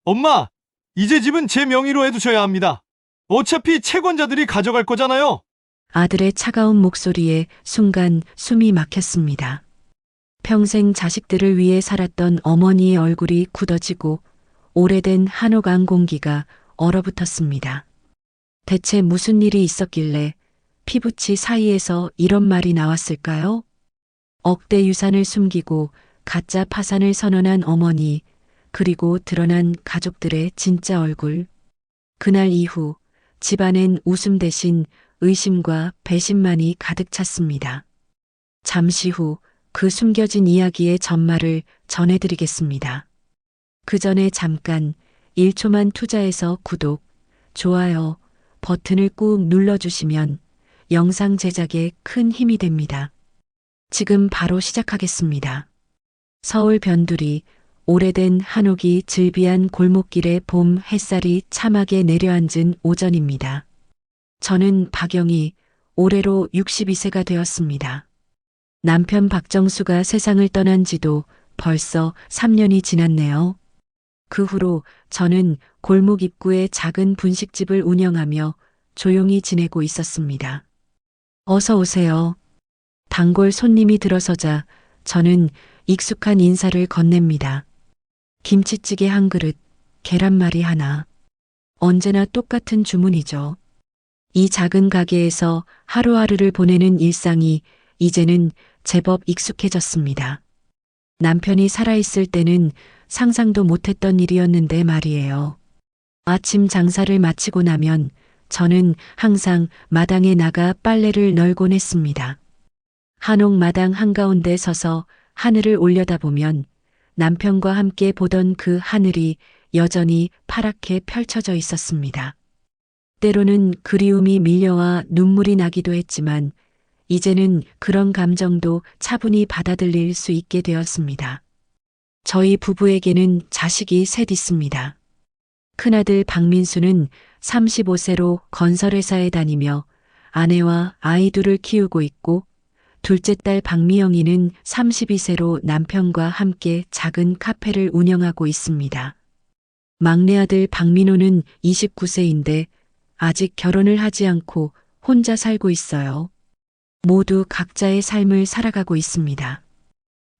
엄마, 이제 집은 제 명의로 해두셔야 합니다. 어차피 채권자들이 가져갈 거잖아요. 아들의 차가운 목소리에 순간 숨이 막혔습니다. 평생 자식들을 위해 살았던 어머니의 얼굴이 굳어지고 오래된 한옥 공기가 얼어붙었습니다. 대체 무슨 일이 있었길래 피부치 사이에서 이런 말이 나왔을까요? 억대 유산을 숨기고 가짜 파산을 선언한 어머니, 그리고 드러난 가족들의 진짜 얼굴. 그날 이후 집안엔 웃음 대신 의심과 배신만이 가득 찼습니다. 잠시 후 그 숨겨진 이야기의 전말을 전해드리겠습니다. 그 전에 잠깐 1초만 투자해서 구독, 좋아요 버튼을 꾹 눌러주시면 영상 제작에 큰 힘이 됩니다. 지금 바로 시작하겠습니다. 서울 변두리 오래된 한옥이 즐비한 골목길에 봄 햇살이 참하게 내려앉은 오전입니다. 저는 박영희, 올해로 62세가 되었습니다. 남편 박정수가 세상을 떠난 지도 벌써 3년이 지났네요. 그 후로 저는 골목 입구에 작은 분식집을 운영하며 조용히 지내고 있었습니다. 어서 오세요. 단골 손님이 들어서자 저는 익숙한 인사를 건넵니다. 김치찌개 한 그릇, 계란말이 하나. 언제나 똑같은 주문이죠. 이 작은 가게에서 하루하루를 보내는 일상이 이제는 제법 익숙해졌습니다. 남편이 살아있을 때는 상상도 못했던 일이었는데 말이에요. 아침 장사를 마치고 나면 저는 항상 마당에 나가 빨래를 널곤 했습니다. 한옥 마당 한가운데 서서 하늘을 올려다보면 남편과 함께 보던 그 하늘이 여전히 파랗게 펼쳐져 있었습니다. 때로는 그리움이 밀려와 눈물이 나기도 했지만 이제는 그런 감정도 차분히 받아들일 수 있게 되었습니다. 저희 부부에게는 자식이 셋 있습니다. 큰아들 박민수는 35세로 건설회사에 다니며 아내와 아이 둘을 키우고 있고 둘째 딸 박미영이는 32세로 남편과 함께 작은 카페를 운영하고 있습니다. 막내 아들 박민호는 29세인데 아직 결혼을 하지 않고 혼자 살고 있어요. 모두 각자의 삶을 살아가고 있습니다.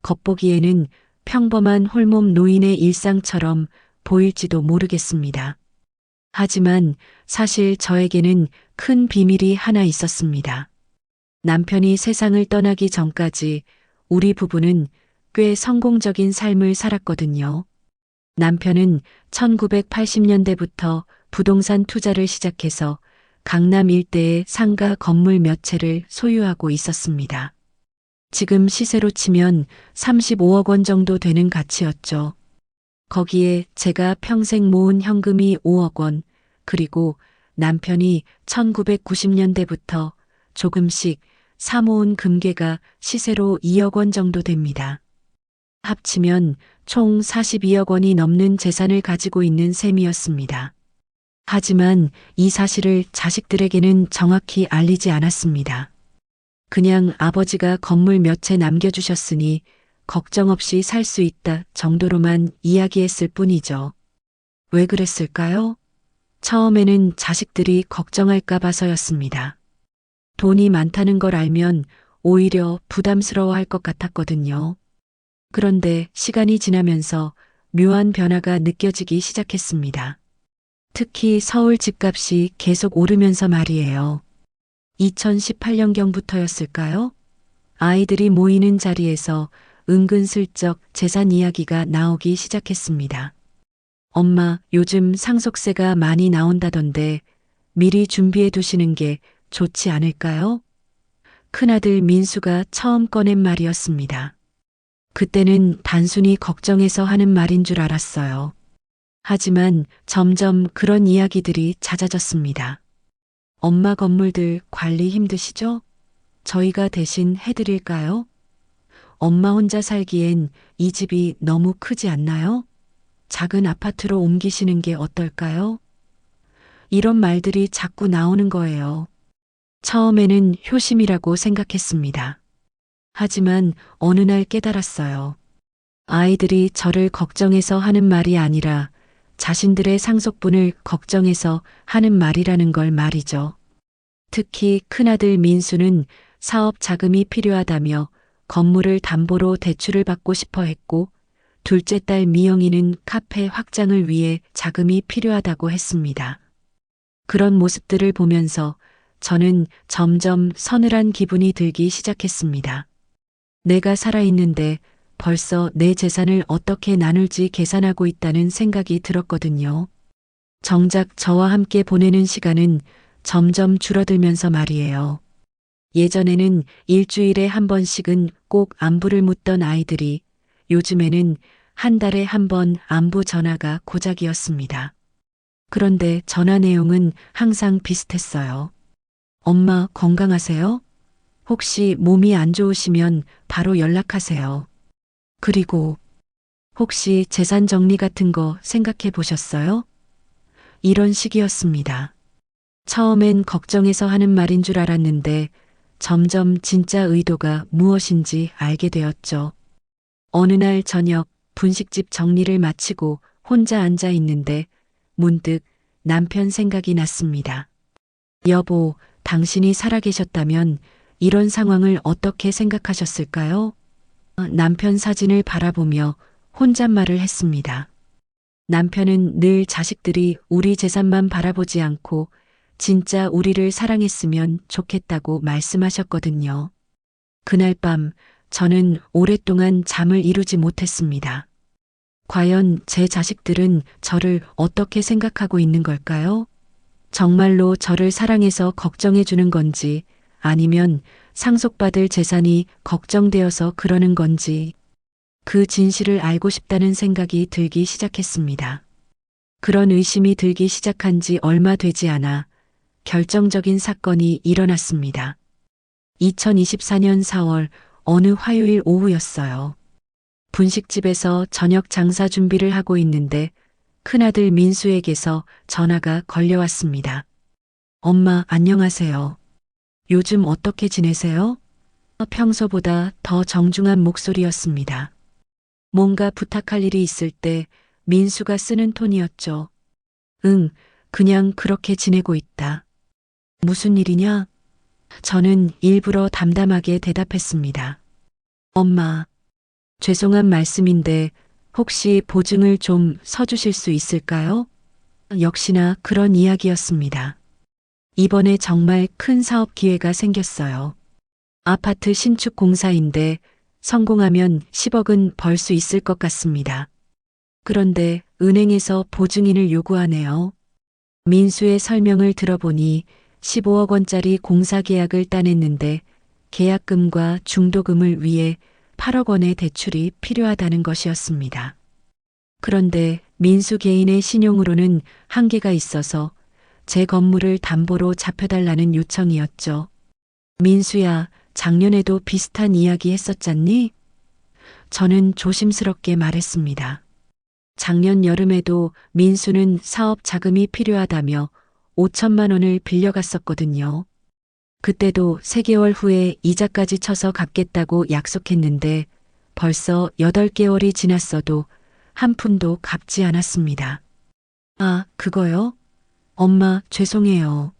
겉보기에는 평범한 홀몸 노인의 일상처럼 보일지도 모르겠습니다. 하지만 사실 저에게는 큰 비밀이 하나 있었습니다. 남편이 세상을 떠나기 전까지 우리 부부는 꽤 성공적인 삶을 살았거든요. 남편은 1980년대부터 부동산 투자를 시작해서 강남 일대의 상가 건물 몇 채를 소유하고 있었습니다. 지금 시세로 치면 35억 원 정도 되는 가치였죠. 거기에 제가 평생 모은 현금이 5억 원, 그리고 남편이 1990년대부터 조금씩 사모은 금괴가 시세로 2억 원 정도 됩니다. 합치면 총 42억 원이 넘는 재산을 가지고 있는 셈이었습니다. 하지만 이 사실을 자식들에게는 정확히 알리지 않았습니다. 그냥 아버지가 건물 몇 채 남겨주셨으니 걱정 없이 살 수 있다 정도로만 이야기했을 뿐이죠. 왜 그랬을까요? 처음에는 자식들이 걱정할까 봐서였습니다. 돈이 많다는 걸 알면 오히려 부담스러워 할 것 같았거든요. 그런데 시간이 지나면서 묘한 변화가 느껴지기 시작했습니다. 특히 서울 집값이 계속 오르면서 말이에요. 2018년경부터였을까요? 아이들이 모이는 자리에서 은근슬쩍 재산 이야기가 나오기 시작했습니다. 엄마, 요즘 상속세가 많이 나온다던데 미리 준비해 두시는 게 좋지 않을까요? 큰아들 민수가 처음 꺼낸 말이었습니다. 그때는 단순히 걱정해서 하는 말인 줄 알았어요. 하지만 점점 그런 이야기들이 잦아졌습니다. 엄마 건물들 관리 힘드시죠? 저희가 대신 해드릴까요? 엄마 혼자 살기엔 이 집이 너무 크지 않나요? 작은 아파트로 옮기시는 게 어떨까요? 이런 말들이 자꾸 나오는 거예요. 처음에는 효심이라고 생각했습니다. 하지만 어느 날 깨달았어요. 아이들이 저를 걱정해서 하는 말이 아니라 자신들의 상속분을 걱정해서 하는 말이라는 걸 말이죠. 특히 큰아들 민수는 사업 자금이 필요하다며 건물을 담보로 대출을 받고 싶어 했고, 둘째 딸 미영이는 카페 확장을 위해 자금이 필요하다고 했습니다. 그런 모습들을 보면서 저는 점점 서늘한 기분이 들기 시작했습니다. 내가 살아있는데 벌써 내 재산을 어떻게 나눌지 계산하고 있다는 생각이 들었거든요. 정작 저와 함께 보내는 시간은 점점 줄어들면서 말이에요. 예전에는 일주일에 한 번씩은 꼭 안부를 묻던 아이들이 요즘에는 한 달에 한 번 안부 전화가 고작이었습니다. 그런데 전화 내용은 항상 비슷했어요. 엄마 건강하세요? 혹시 몸이 안 좋으시면 바로 연락하세요. 그리고 혹시 재산 정리 같은 거 생각해 보셨어요? 이런 식이었습니다. 처음엔 걱정해서 하는 말인 줄 알았는데 점점 진짜 의도가 무엇인지 알게 되었죠. 어느 날 저녁 분식집 정리를 마치고 혼자 앉아 있는데 문득 남편 생각이 났습니다. 여보, 당신이 살아계셨다면 이런 상황을 어떻게 생각하셨을까요? 남편 사진을 바라보며 혼잣말을 했습니다. 남편은 늘 자식들이 우리 재산만 바라보지 않고 진짜 우리를 사랑했으면 좋겠다고 말씀하셨거든요. 그날 밤 저는 오랫동안 잠을 이루지 못했습니다. 과연 제 자식들은 저를 어떻게 생각하고 있는 걸까요? 정말로 저를 사랑해서 걱정해 주는 건지 아니면 상속받을 재산이 걱정되어서 그러는 건지 그 진실을 알고 싶다는 생각이 들기 시작했습니다. 그런 의심이 들기 시작한 지 얼마 되지 않아 결정적인 사건이 일어났습니다. 2024년 4월 어느 화요일 오후였어요. 분식집에서 저녁 장사 준비를 하고 있는데 큰아들 민수에게서 전화가 걸려왔습니다. 엄마, 안녕하세요. 요즘 어떻게 지내세요? 평소보다 더 정중한 목소리였습니다. 뭔가 부탁할 일이 있을 때 민수가 쓰는 톤이었죠. 응, 그냥 그렇게 지내고 있다. 무슨 일이냐? 저는 일부러 담담하게 대답했습니다. 엄마, 죄송한 말씀인데 혹시 보증을 좀 서주실 수 있을까요? 역시나 그런 이야기였습니다. 이번에 정말 큰 사업 기회가 생겼어요. 아파트 신축 공사인데 성공하면 10억은 벌 수 있을 것 같습니다. 그런데 은행에서 보증인을 요구하네요. 민수의 설명을 들어보니 15억 원짜리 공사 계약을 따냈는데 계약금과 중도금을 위해 8억 원의 대출이 필요하다는 것이었습니다. 그런데 민수 개인의 신용으로는 한계가 있어서 제 건물을 담보로 잡혀달라는 요청이었죠. 민수야, 작년에도 비슷한 이야기 했었잖니? 저는 조심스럽게 말했습니다. 작년 여름에도 민수는 사업 자금이 필요하다며 5천만 원을 빌려갔었거든요. 그때도 3개월 후에 이자까지 쳐서 갚겠다고 약속했는데 벌써 8개월이 지났어도 한 푼도 갚지 않았습니다. 아, 그거요? 엄마, 죄송해요.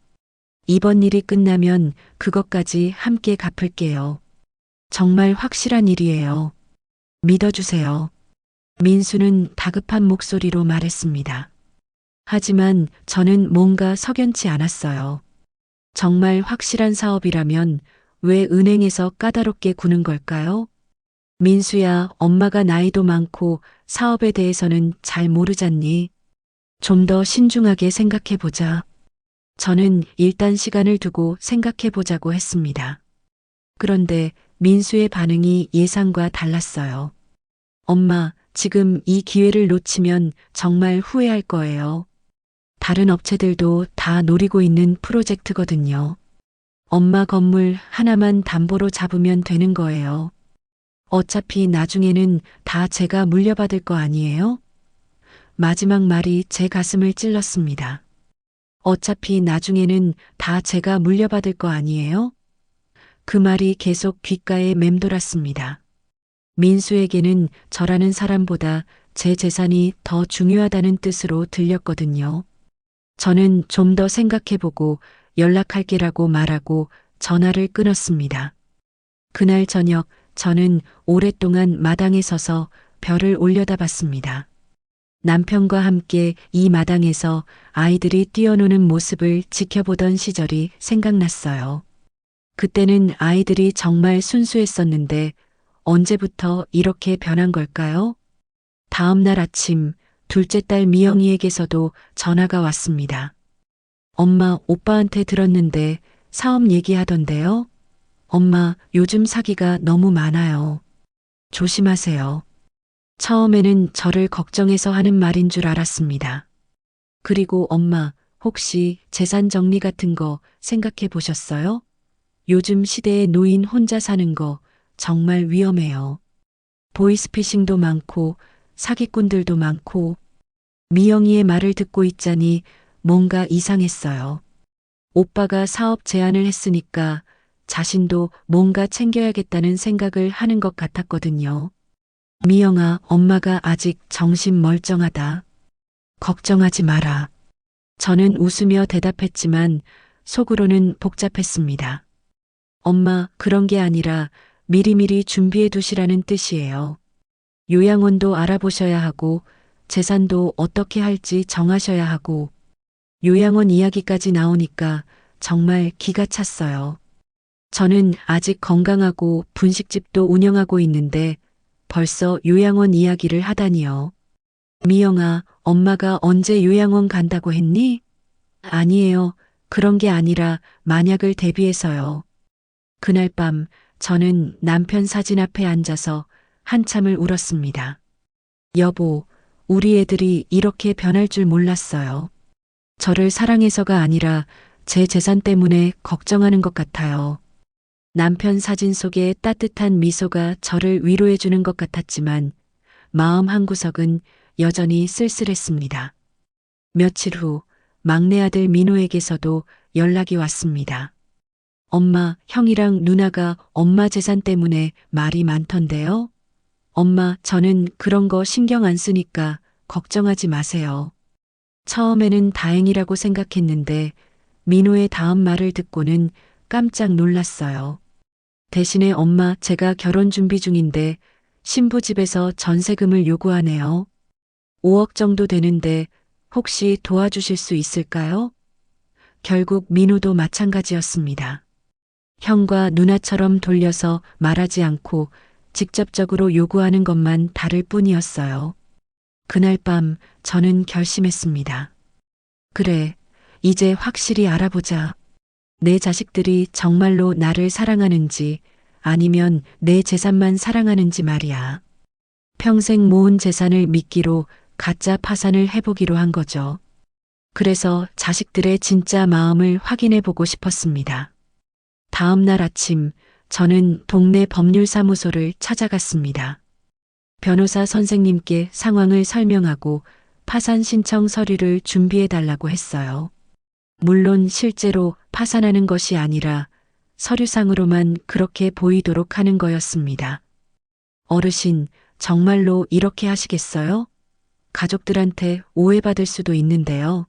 이번 일이 끝나면 그것까지 함께 갚을게요. 정말 확실한 일이에요. 믿어주세요. 민수는 다급한 목소리로 말했습니다. 하지만 저는 뭔가 석연치 않았어요. 정말 확실한 사업이라면 왜 은행에서 까다롭게 구는 걸까요? 민수야, 엄마가 나이도 많고 사업에 대해서는 잘 모르잖니. 좀 더 신중하게 생각해보자. 저는 일단 시간을 두고 생각해보자고 했습니다. 그런데 민수의 반응이 예상과 달랐어요. 엄마, 지금 이 기회를 놓치면 정말 후회할 거예요. 다른 업체들도 다 노리고 있는 프로젝트거든요. 엄마 건물 하나만 담보로 잡으면 되는 거예요. 어차피 나중에는 다 제가 물려받을 거 아니에요? 마지막 말이 제 가슴을 찔렀습니다. 어차피 나중에는 다 제가 물려받을 거 아니에요? 그 말이 계속 귓가에 맴돌았습니다. 민수에게는 저라는 사람보다 제 재산이 더 중요하다는 뜻으로 들렸거든요. 저는 좀 더 생각해보고 연락할게라고 말하고 전화를 끊었습니다. 그날 저녁 저는 오랫동안 마당에 서서 별을 올려다봤습니다. 남편과 함께 이 마당에서 아이들이 뛰어노는 모습을 지켜보던 시절이 생각났어요. 그때는 아이들이 정말 순수했었는데 언제부터 이렇게 변한 걸까요? 다음 날 아침 둘째 딸 미영이에게서도 전화가 왔습니다. 엄마, 오빠한테 들었는데 사업 얘기하던데요? 엄마, 요즘 사기가 너무 많아요. 조심하세요. 처음에는 저를 걱정해서 하는 말인 줄 알았습니다. 그리고 엄마, 혹시 재산 정리 같은 거 생각해 보셨어요? 요즘 시대에 노인 혼자 사는 거 정말 위험해요. 보이스피싱도 많고 사기꾼들도 많고. 미영이의 말을 듣고 있자니 뭔가 이상했어요. 오빠가 사업 제안을 했으니까 자신도 뭔가 챙겨야겠다는 생각을 하는 것 같았거든요. 미영아, 엄마가 아직 정신 멀쩡하다. 걱정하지 마라. 저는 웃으며 대답했지만 속으로는 복잡했습니다. 엄마, 그런 게 아니라 미리미리 준비해 두시라는 뜻이에요. 요양원도 알아보셔야 하고 재산도 어떻게 할지 정하셔야 하고. 요양원 이야기까지 나오니까 정말 기가 찼어요. 저는 아직 건강하고 분식집도 운영하고 있는데 벌써 요양원 이야기를 하다니요. 미영아, 엄마가 언제 요양원 간다고 했니? 아니에요. 그런 게 아니라 만약을 대비해서요. 그날 밤 저는 남편 사진 앞에 앉아서 한참을 울었습니다. 여보, 우리 애들이 이렇게 변할 줄 몰랐어요. 저를 사랑해서가 아니라 제 재산 때문에 걱정하는 것 같아요. 남편 사진 속에 따뜻한 미소가 저를 위로해 주는 것 같았지만 마음 한구석은 여전히 쓸쓸했습니다. 며칠 후 막내 아들 민호에게서도 연락이 왔습니다. 엄마, 형이랑 누나가 엄마 재산 때문에 말이 많던데요? 엄마, 저는 그런 거 신경 안 쓰니까 걱정하지 마세요. 처음에는 다행이라고 생각했는데 민호의 다음 말을 듣고는 깜짝 놀랐어요. 대신에 엄마, 제가 결혼 준비 중인데 신부 집에서 전세금을 요구하네요. 5억 정도 되는데 혹시 도와주실 수 있을까요? 결국 민호도 마찬가지였습니다. 형과 누나처럼 돌려서 말하지 않고 직접적으로 요구하는 것만 다를 뿐이었어요. 그날 밤 저는 결심했습니다. 그래, 이제 확실히 알아보자. 내 자식들이 정말로 나를 사랑하는지 아니면 내 재산만 사랑하는지 말이야. 평생 모은 재산을 미끼로 가짜 파산을 해보기로 한 거죠. 그래서 자식들의 진짜 마음을 확인해 보고 싶었습니다. 다음 날 아침 저는 동네 법률사무소를 찾아갔습니다. 변호사 선생님께 상황을 설명하고 파산 신청 서류를 준비해 달라고 했어요. 물론 실제로 파산하는 것이 아니라 서류상으로만 그렇게 보이도록 하는 거였습니다. 어르신, 정말로 이렇게 하시겠어요? 가족들한테 오해받을 수도 있는데요.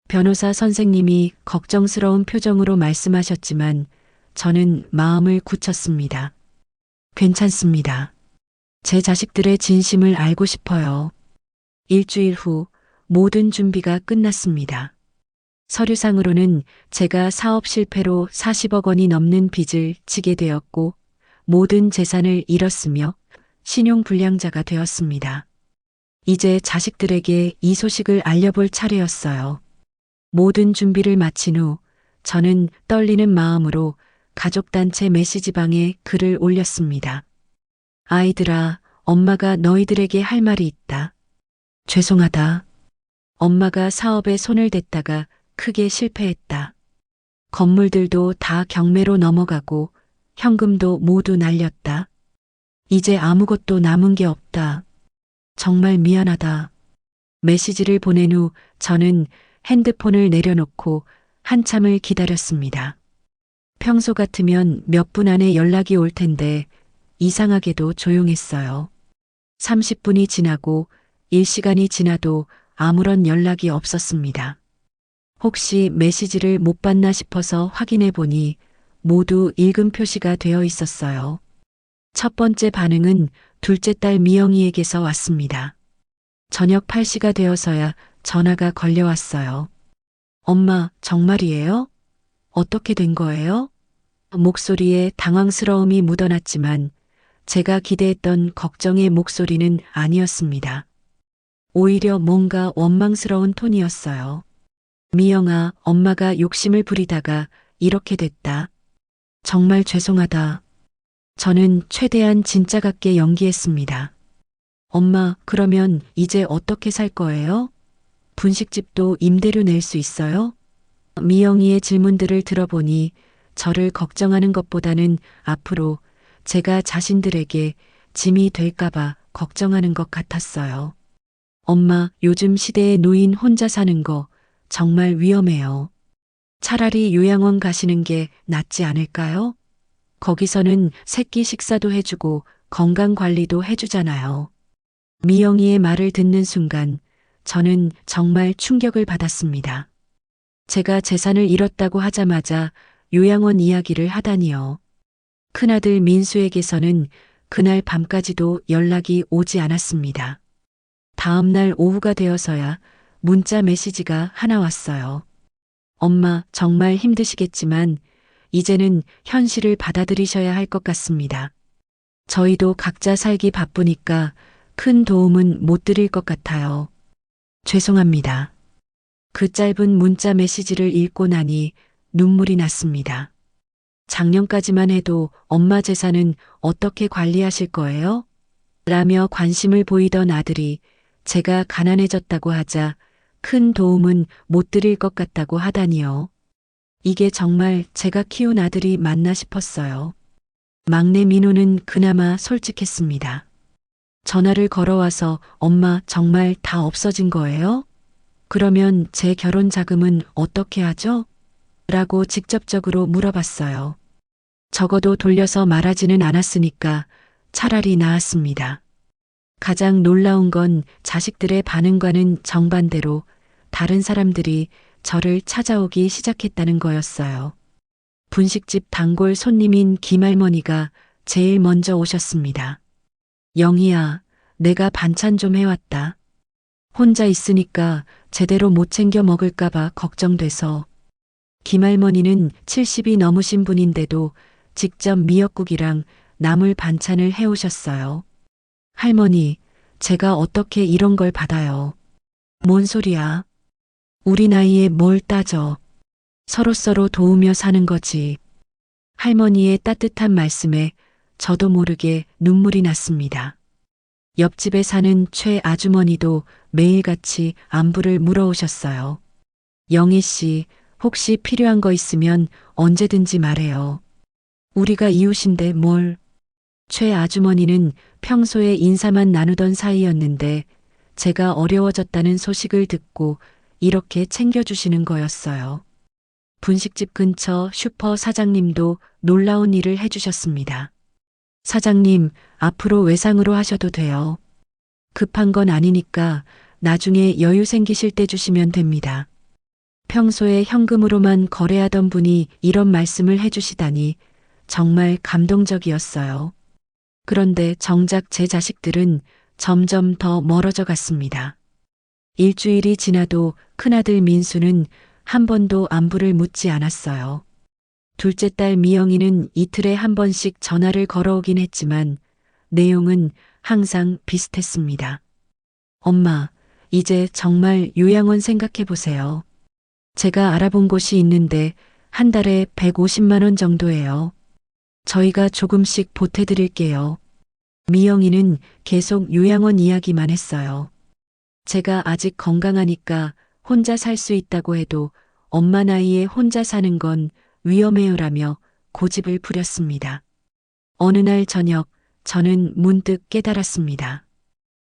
변호사 선생님이 걱정스러운 표정으로 말씀하셨지만 저는 마음을 굳혔습니다. 괜찮습니다. 제 자식들의 진심을 알고 싶어요. 일주일 후 모든 준비가 끝났습니다. 서류상으로는 제가 사업 실패로 40억 원이 넘는 빚을 지게 되었고 모든 재산을 잃었으며 신용불량자가 되었습니다. 이제 자식들에게 이 소식을 알려볼 차례였어요. 모든 준비를 마친 후 저는 떨리는 마음으로 가족단체 메시지방에 글을 올렸습니다. 아이들아, 엄마가 너희들에게 할 말이 있다. 죄송하다. 엄마가 사업에 손을 댔다가 크게 실패했다. 건물들도 다 경매로 넘어가고 현금도 모두 날렸다. 이제 아무것도 남은 게 없다. 정말 미안하다. 메시지를 보낸 후 저는 핸드폰을 내려놓고 한참을 기다렸습니다. 평소 같으면 몇 분 안에 연락이 올 텐데 이상하게도 조용했어요. 30분이 지나고 일시간이 지나도 아무런 연락이 없었습니다. 혹시 메시지를 못 봤나 싶어서 확인해 보니 모두 읽은 표시가 되어 있었어요. 첫 번째 반응은 둘째 딸 미영이에게서 왔습니다. 저녁 8시가 되어서야 전화가 걸려왔어요. 엄마, 정말이에요? 어떻게 된 거예요? 목소리에 당황스러움이 묻어났지만 제가 기대했던 걱정의 목소리는 아니었습니다. 오히려 뭔가 원망스러운 톤이었어요. 미영아, 엄마가 욕심을 부리다가 이렇게 됐다. 정말 죄송하다. 저는 최대한 진짜 같게 연기했습니다. 엄마, 그러면 이제 어떻게 살 거예요? 분식집도 임대료 낼 수 있어요? 미영이의 질문들을 들어보니 저를 걱정하는 것보다는 앞으로 제가 자신들에게 짐이 될까봐 걱정하는 것 같았어요. 엄마, 요즘 시대에 노인 혼자 사는 거 정말 위험해요. 차라리 요양원 가시는 게 낫지 않을까요? 거기서는 새끼 식사도 해주고 건강 관리도 해주잖아요. 미영이의 말을 듣는 순간 저는 정말 충격을 받았습니다. 제가 재산을 잃었다고 하자마자 요양원 이야기를 하다니요. 큰아들 민수에게서는 그날 밤까지도 연락이 오지 않았습니다. 다음 날 오후가 되어서야 문자 메시지가 하나 왔어요. 엄마, 정말 힘드시겠지만 이제는 현실을 받아들이셔야 할 것 같습니다. 저희도 각자 살기 바쁘니까 큰 도움은 못 드릴 것 같아요. 죄송합니다. 그 짧은 문자 메시지를 읽고 나니 눈물이 났습니다. 작년까지만 해도 엄마 재산은 어떻게 관리하실 거예요? 라며 관심을 보이던 아들이 제가 가난해졌다고 하자 큰 도움은 못 드릴 것 같다고 하다니요. 이게 정말 제가 키운 아들이 맞나 싶었어요. 막내 민호는 그나마 솔직했습니다. 전화를 걸어와서 엄마 정말 다 없어진 거예요? 그러면 제 결혼 자금은 어떻게 하죠? 라고 직접적으로 물어봤어요. 적어도 돌려서 말하지는 않았으니까 차라리 나았습니다. 가장 놀라운 건 자식들의 반응과는 정반대로 다른 사람들이 저를 찾아오기 시작했다는 거였어요. 분식집 단골 손님인 김할머니가 제일 먼저 오셨습니다. 영희야, 내가 반찬 좀 해왔다. 혼자 있으니까 제대로 못 챙겨 먹을까봐 걱정돼서. 김할머니는 70이 넘으신 분인데도 직접 미역국이랑 나물 반찬을 해오셨어요. 할머니, 제가 어떻게 이런 걸 받아요? 뭔 소리야? 우리 나이에 뭘 따져? 서로서로 도우며 사는 거지. 할머니의 따뜻한 말씀에 저도 모르게 눈물이 났습니다. 옆집에 사는 최 아주머니도 매일같이 안부를 물어오셨어요. 영희 씨, 혹시 필요한 거 있으면 언제든지 말해요. 우리가 이웃인데 뭘. 최 아주머니는 평소에 인사만 나누던 사이였는데 제가 어려워졌다는 소식을 듣고 이렇게 챙겨주시는 거였어요. 분식집 근처 슈퍼 사장님도 놀라운 일을 해주셨습니다. 사장님, 앞으로 외상으로 하셔도 돼요. 급한 건 아니니까 나중에 여유 생기실 때 주시면 됩니다. 평소에 현금으로만 거래하던 분이 이런 말씀을 해주시다니 정말 감동적이었어요. 그런데 정작 제 자식들은 점점 더 멀어져 갔습니다. 일주일이 지나도 큰아들 민수는 한 번도 안부를 묻지 않았어요. 둘째 딸 미영이는 이틀에 한 번씩 전화를 걸어오긴 했지만 내용은 항상 비슷했습니다. 엄마, 이제 정말 요양원 생각해 보세요. 제가 알아본 곳이 있는데 한 달에 150만 원 정도예요. 저희가 조금씩 보태드릴게요. 미영이는 계속 요양원 이야기만 했어요. 제가 아직 건강하니까 혼자 살 수 있다고 해도 엄마 나이에 혼자 사는 건 위험해요라며 고집을 부렸습니다. 어느 날 저녁 저는 문득 깨달았습니다.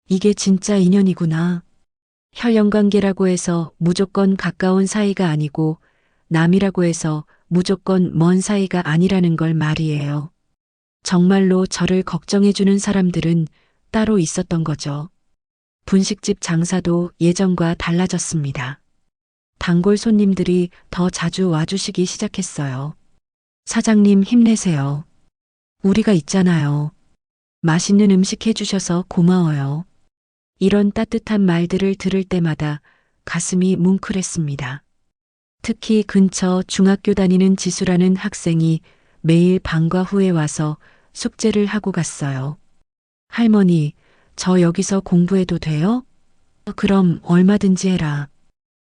이게 진짜 인연이구나. 혈연관계라고 해서 무조건 가까운 사이가 아니고 남이라고 해서 무조건 먼 사이가 아니라는 걸 말이에요. 정말로 저를 걱정해주는 사람들은 따로 있었던 거죠. 분식집 장사도 예전과 달라졌습니다. 단골 손님들이 더 자주 와주시기 시작했어요. 사장님 힘내세요. 우리가 있잖아요. 맛있는 음식 해주셔서 고마워요. 이런 따뜻한 말들을 들을 때마다 가슴이 뭉클했습니다. 특히 근처 중학교 다니는 지수라는 학생이 매일 방과 후에 와서 숙제를 하고 갔어요. 할머니, 저 여기서 공부해도 돼요? 그럼 얼마든지 해라.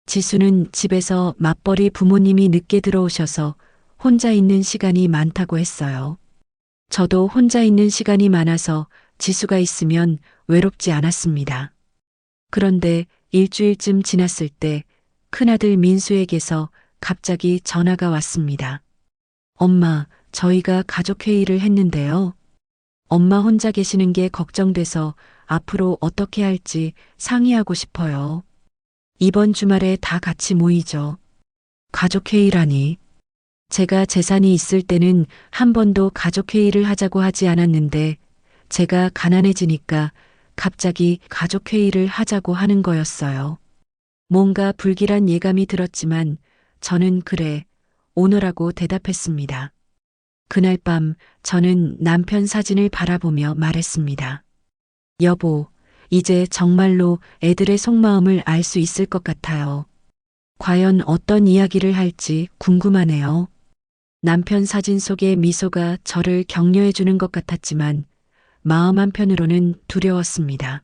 지수는 집에서 맞벌이 부모님이 늦게 들어오셔서 혼자 있는 시간이 많다고 했어요. 저도 혼자 있는 시간이 많아서 지수가 있으면 외롭지 않았습니다. 그런데 일주일쯤 지났을 때 큰아들 민수에게서 갑자기 전화가 왔습니다. 엄마, 저희가 가족회의를 했는데요. 엄마 혼자 계시는 게 걱정돼서 앞으로 어떻게 할지 상의하고 싶어요. 이번 주말에 다 같이 모이죠. 가족회의라니. 제가 재산이 있을 때는 한 번도 가족회의를 하자고 하지 않았는데 제가 가난해지니까 갑자기 가족회의를 하자고 하는 거였어요. 뭔가 불길한 예감이 들었지만 저는 그래, 오너라고 대답했습니다. 그날 밤 저는 남편 사진을 바라보며 말했습니다. 여보, 이제 정말로 애들의 속마음을 알 수 있을 것 같아요. 과연 어떤 이야기를 할지 궁금하네요. 남편 사진 속의 미소가 저를 격려해 주는 것 같았지만 마음 한편으로는 두려웠습니다.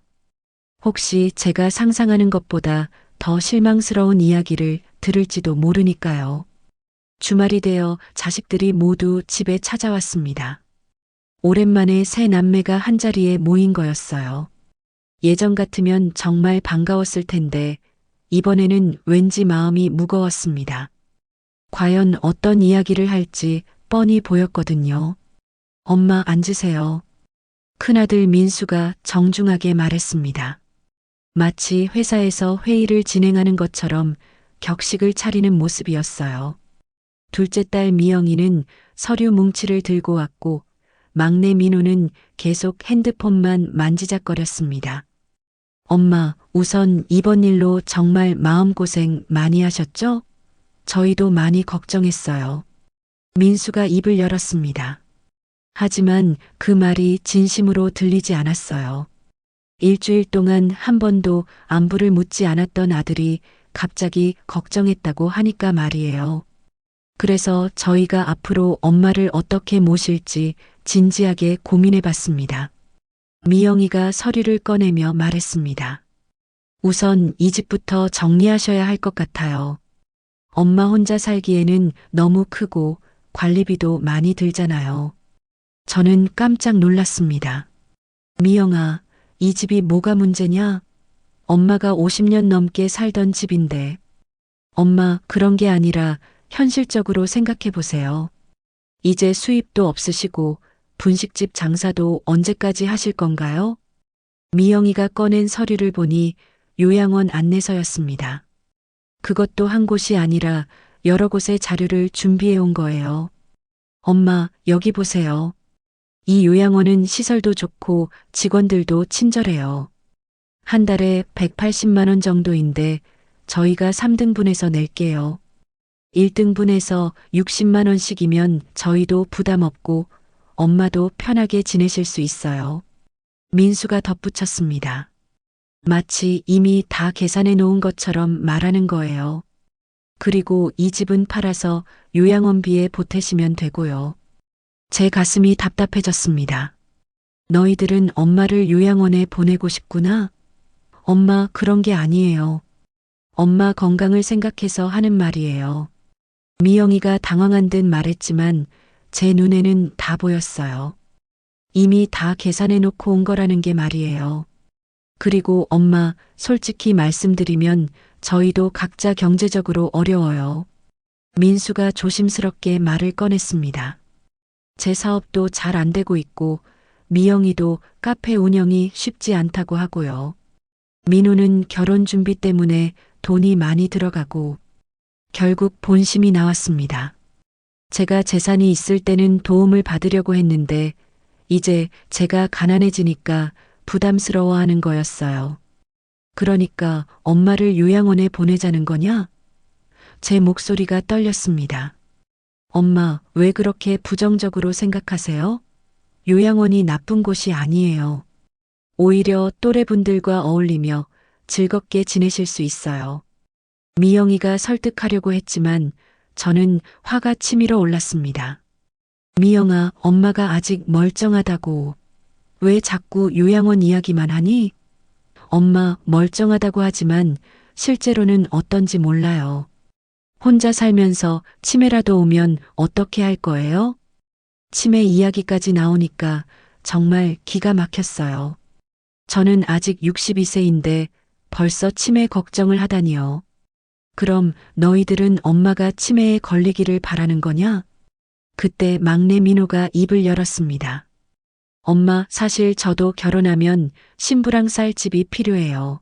혹시 제가 상상하는 것보다 더 실망스러운 이야기를 들을지도 모르니까요. 주말이 되어 자식들이 모두 집에 찾아왔습니다. 오랜만에 세 남매가 한자리에 모인 거였어요. 예전 같으면 정말 반가웠을 텐데 이번에는 왠지 마음이 무거웠습니다. 과연 어떤 이야기를 할지 뻔히 보였거든요. 엄마 앉으세요. 큰아들 민수가 정중하게 말했습니다. 마치 회사에서 회의를 진행하는 것처럼 격식을 차리는 모습이었어요. 둘째 딸 미영이는 서류 뭉치를 들고 왔고 막내 민호는 계속 핸드폰만 만지작거렸습니다. 엄마, 우선 이번 일로 정말 마음고생 많이 하셨죠? 저희도 많이 걱정했어요. 민수가 입을 열었습니다. 하지만 그 말이 진심으로 들리지 않았어요. 일주일 동안 한 번도 안부를 묻지 않았던 아들이 갑자기 걱정했다고 하니까 말이에요. 그래서 저희가 앞으로 엄마를 어떻게 모실지 진지하게 고민해 봤습니다. 미영이가 서류를 꺼내며 말했습니다. 우선 이 집부터 정리하셔야 할 것 같아요. 엄마 혼자 살기에는 너무 크고 관리비도 많이 들잖아요. 저는 깜짝 놀랐습니다. 미영아, 이 집이 뭐가 문제냐? 엄마가 50년 넘게 살던 집인데. 엄마, 그런 게 아니라 현실적으로 생각해 보세요. 이제 수입도 없으시고 분식집 장사도 언제까지 하실 건가요? 미영이가 꺼낸 서류를 보니 요양원 안내서였습니다. 그것도 한 곳이 아니라 여러 곳의 자료를 준비해 온 거예요. 엄마, 여기 보세요. 이 요양원은 시설도 좋고 직원들도 친절해요. 한 달에 180만 원 정도인데 저희가 3등분해서 낼게요. 1등분해서 60만 원씩이면 저희도 부담 없고 엄마도 편하게 지내실 수 있어요. 민수가 덧붙였습니다. 마치 이미 다 계산해 놓은 것처럼 말하는 거예요. 그리고 이 집은 팔아서 요양원비에 보태시면 되고요. 제 가슴이 답답해졌습니다. 너희들은 엄마를 요양원에 보내고 싶구나? 엄마, 그런 게 아니에요. 엄마 건강을 생각해서 하는 말이에요. 미영이가 당황한 듯 말했지만 제 눈에는 다 보였어요. 이미 다 계산해 놓고 온 거라는 게 말이에요. 그리고 엄마, 솔직히 말씀드리면 저희도 각자 경제적으로 어려워요. 민수가 조심스럽게 말을 꺼냈습니다. 제 사업도 잘 안 되고 있고 미영이도 카페 운영이 쉽지 않다고 하고요. 민호는 결혼 준비 때문에 돈이 많이 들어가고 결국 본심이 나왔습니다. 제가 재산이 있을 때는 도움을 받으려고 했는데 이제 제가 가난해지니까 부담스러워하는 거였어요. 그러니까 엄마를 요양원에 보내자는 거냐? 제 목소리가 떨렸습니다. 엄마, 왜 그렇게 부정적으로 생각하세요? 요양원이 나쁜 곳이 아니에요. 오히려 또래분들과 어울리며 즐겁게 지내실 수 있어요. 미영이가 설득하려고 했지만 저는 화가 치밀어 올랐습니다. 미영아, 엄마가 아직 멀쩡하다고. 왜 자꾸 요양원 이야기만 하니? 엄마, 멀쩡하다고 하지만 실제로는 어떤지 몰라요. 혼자 살면서 치매라도 오면 어떻게 할 거예요? 치매 이야기까지 나오니까 정말 기가 막혔어요. 저는 아직 62세인데 벌써 치매 걱정을 하다니요. 그럼 너희들은 엄마가 치매에 걸리기를 바라는 거냐? 그때 막내 민호가 입을 열었습니다. 엄마, 사실 저도 결혼하면 신부랑 쌀 집이 필요해요.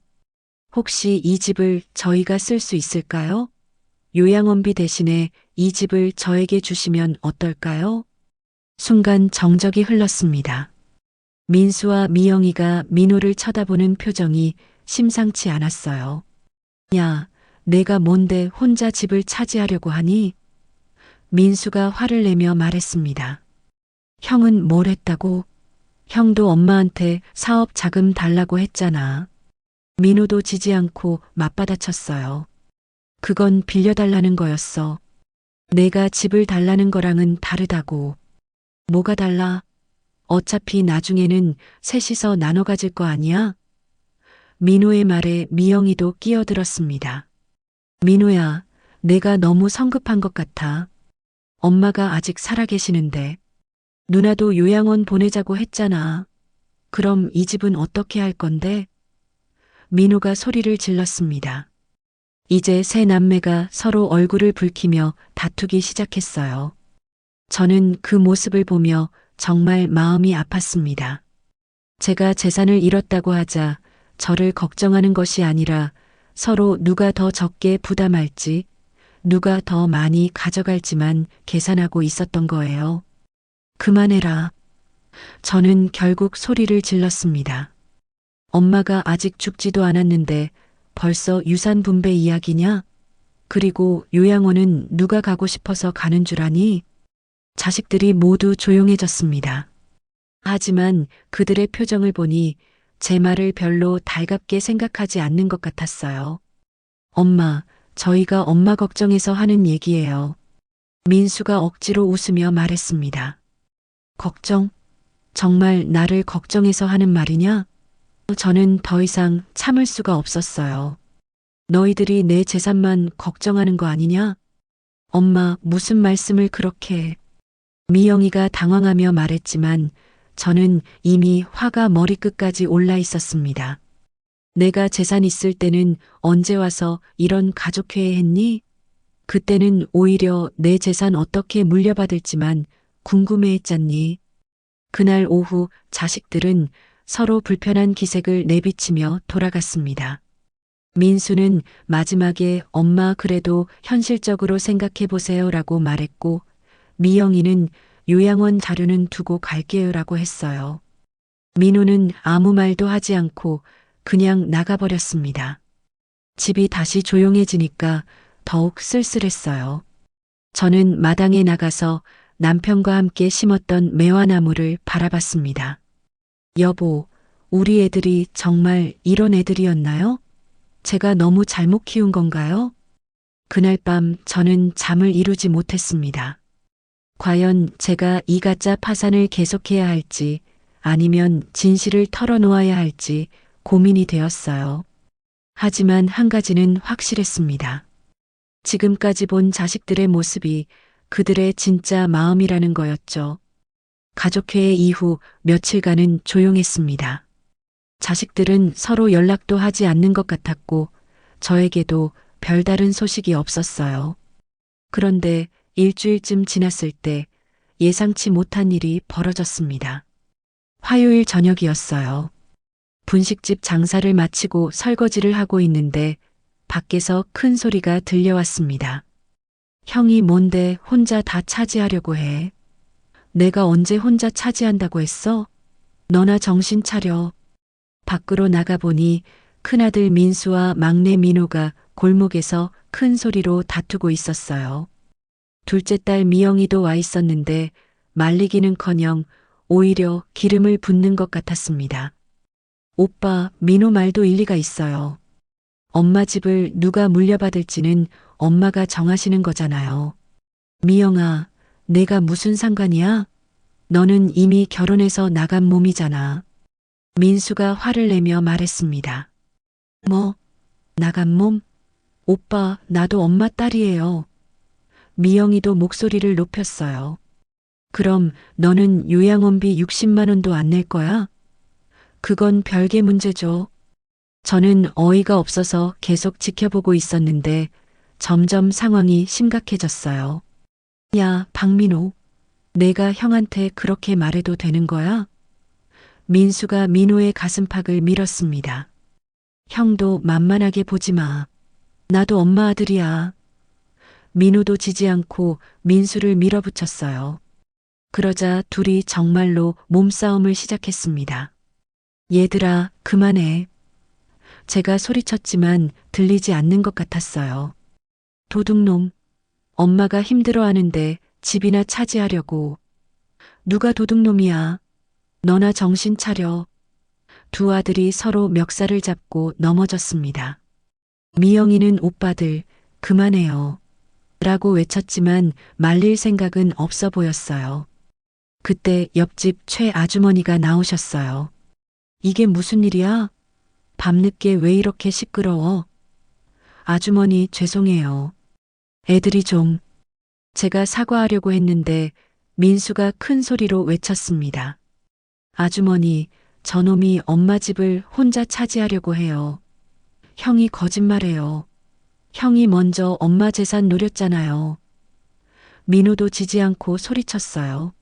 혹시 이 집을 저희가 쓸 수 있을까요? 요양원비 대신에 이 집을 저에게 주시면 어떨까요? 순간 정적이 흘렀습니다. 민수와 미영이가 민호를 쳐다보는 표정이 심상치 않았어요. 야, 내가 뭔데 혼자 집을 차지하려고 하니? 민수가 화를 내며 말했습니다. 형은 뭘 했다고? 형도 엄마한테 사업 자금 달라고 했잖아. 민호도 지지 않고 맞받아쳤어요. 그건 빌려달라는 거였어. 내가 집을 달라는 거랑은 다르다고. 뭐가 달라? 어차피 나중에는 셋이서 나눠 가질 거 아니야? 민호의 말에 미영이도 끼어들었습니다. 민호야, 내가 너무 성급한 것 같아. 엄마가 아직 살아계시는데. 누나도 요양원 보내자고 했잖아. 그럼 이 집은 어떻게 할 건데? 민호가 소리를 질렀습니다. 이제 세 남매가 서로 얼굴을 붉히며 다투기 시작했어요. 저는 그 모습을 보며 정말 마음이 아팠습니다. 제가 재산을 잃었다고 하자 저를 걱정하는 것이 아니라 서로 누가 더 적게 부담할지, 누가 더 많이 가져갈지만 계산하고 있었던 거예요. 그만해라. 저는 결국 소리를 질렀습니다. 엄마가 아직 죽지도 않았는데 벌써 유산 분배 이야기냐? 그리고 요양원은 누가 가고 싶어서 가는 줄 아니? 자식들이 모두 조용해졌습니다. 하지만 그들의 표정을 보니 제 말을 별로 달갑게 생각하지 않는 것 같았어요. 엄마, 저희가 엄마 걱정해서 하는 얘기예요. 민수가 억지로 웃으며 말했습니다. 걱정? 정말 나를 걱정해서 하는 말이냐? 저는 더 이상 참을 수가 없었어요. 너희들이 내 재산만 걱정하는 거 아니냐? 엄마, 무슨 말씀을 그렇게 해. 미영이가 당황하며 말했지만 저는 이미 화가 머리끝까지 올라 있었습니다. 내가 재산 있을 때는 언제 와서 이런 가족회의 했니? 그때는 오히려 내 재산 어떻게 물려받을지만 궁금해했잖니. 그날 오후 자식들은 서로 불편한 기색을 내비치며 돌아갔습니다. 민수는 마지막에 엄마 그래도 현실적으로 생각해 보세요라고 말했고 미영이는 요양원 자료는 두고 갈게요라고 했어요. 민호는 아무 말도 하지 않고 그냥 나가버렸습니다. 집이 다시 조용해지니까 더욱 쓸쓸했어요. 저는 마당에 나가서 남편과 함께 심었던 매화나무를 바라봤습니다. 여보, 우리 애들이 정말 이런 애들이었나요? 제가 너무 잘못 키운 건가요? 그날 밤 저는 잠을 이루지 못했습니다. 과연 제가 이 가짜 파산을 계속해야 할지 아니면 진실을 털어놓아야 할지 고민이 되었어요. 하지만 한 가지는 확실했습니다. 지금까지 본 자식들의 모습이 그들의 진짜 마음이라는 거였죠. 가족회의 이후 며칠간은 조용했습니다. 자식들은 서로 연락도 하지 않는 것 같았고 저에게도 별다른 소식이 없었어요. 그런데 일주일쯤 지났을 때 예상치 못한 일이 벌어졌습니다. 화요일 저녁이었어요. 분식집 장사를 마치고 설거지를 하고 있는데 밖에서 큰 소리가 들려왔습니다. 형이 뭔데 혼자 다 차지하려고 해. 내가 언제 혼자 차지한다고 했어? 너나 정신 차려. 밖으로 나가보니 큰아들 민수와 막내 민호가 골목에서 큰 소리로 다투고 있었어요. 둘째 딸 미영이도 와 있었는데 말리기는커녕 오히려 기름을 붓는 것 같았습니다. 오빠, 민호 말도 일리가 있어요. 엄마 집을 누가 물려받을지는 엄마가 정하시는 거잖아요. 미영아, 내가 무슨 상관이야? 너는 이미 결혼해서 나간 몸이잖아. 민수가 화를 내며 말했습니다. 뭐, 나간 몸? 오빠, 나도 엄마 딸이에요. 미영이도 목소리를 높였어요. 그럼 너는 요양원비 60만 원도 안 낼 거야? 그건 별개 문제죠. 저는 어이가 없어서 계속 지켜보고 있었는데 점점 상황이 심각해졌어요. 야, 박민호. 내가 형한테 그렇게 말해도 되는 거야? 민수가 민호의 가슴팍을 밀었습니다. 형도 만만하게 보지 마. 나도 엄마 아들이야. 민호도 지지 않고 민수를 밀어붙였어요. 그러자 둘이 정말로 몸싸움을 시작했습니다. 얘들아, 그만해. 제가 소리쳤지만 들리지 않는 것 같았어요. 도둑놈. 엄마가 힘들어하는데 집이나 차지하려고. 누가 도둑놈이야. 너나 정신 차려. 두 아들이 서로 멱살을 잡고 넘어졌습니다. 미영이는 오빠들, 그만해요. 라고 외쳤지만 말릴 생각은 없어 보였어요. 그때 옆집 최 아주머니가 나오셨어요. 이게 무슨 일이야? 밤늦게 왜 이렇게 시끄러워? 아주머니 죄송해요. 애들이 좀. 제가 사과하려고 했는데 민수가 큰 소리로 외쳤습니다. 아주머니, 저놈이 엄마 집을 혼자 차지하려고 해요. 형이 거짓말해요. 형이 먼저 엄마 재산 노렸잖아요. 민호도 지지 않고 소리쳤어요.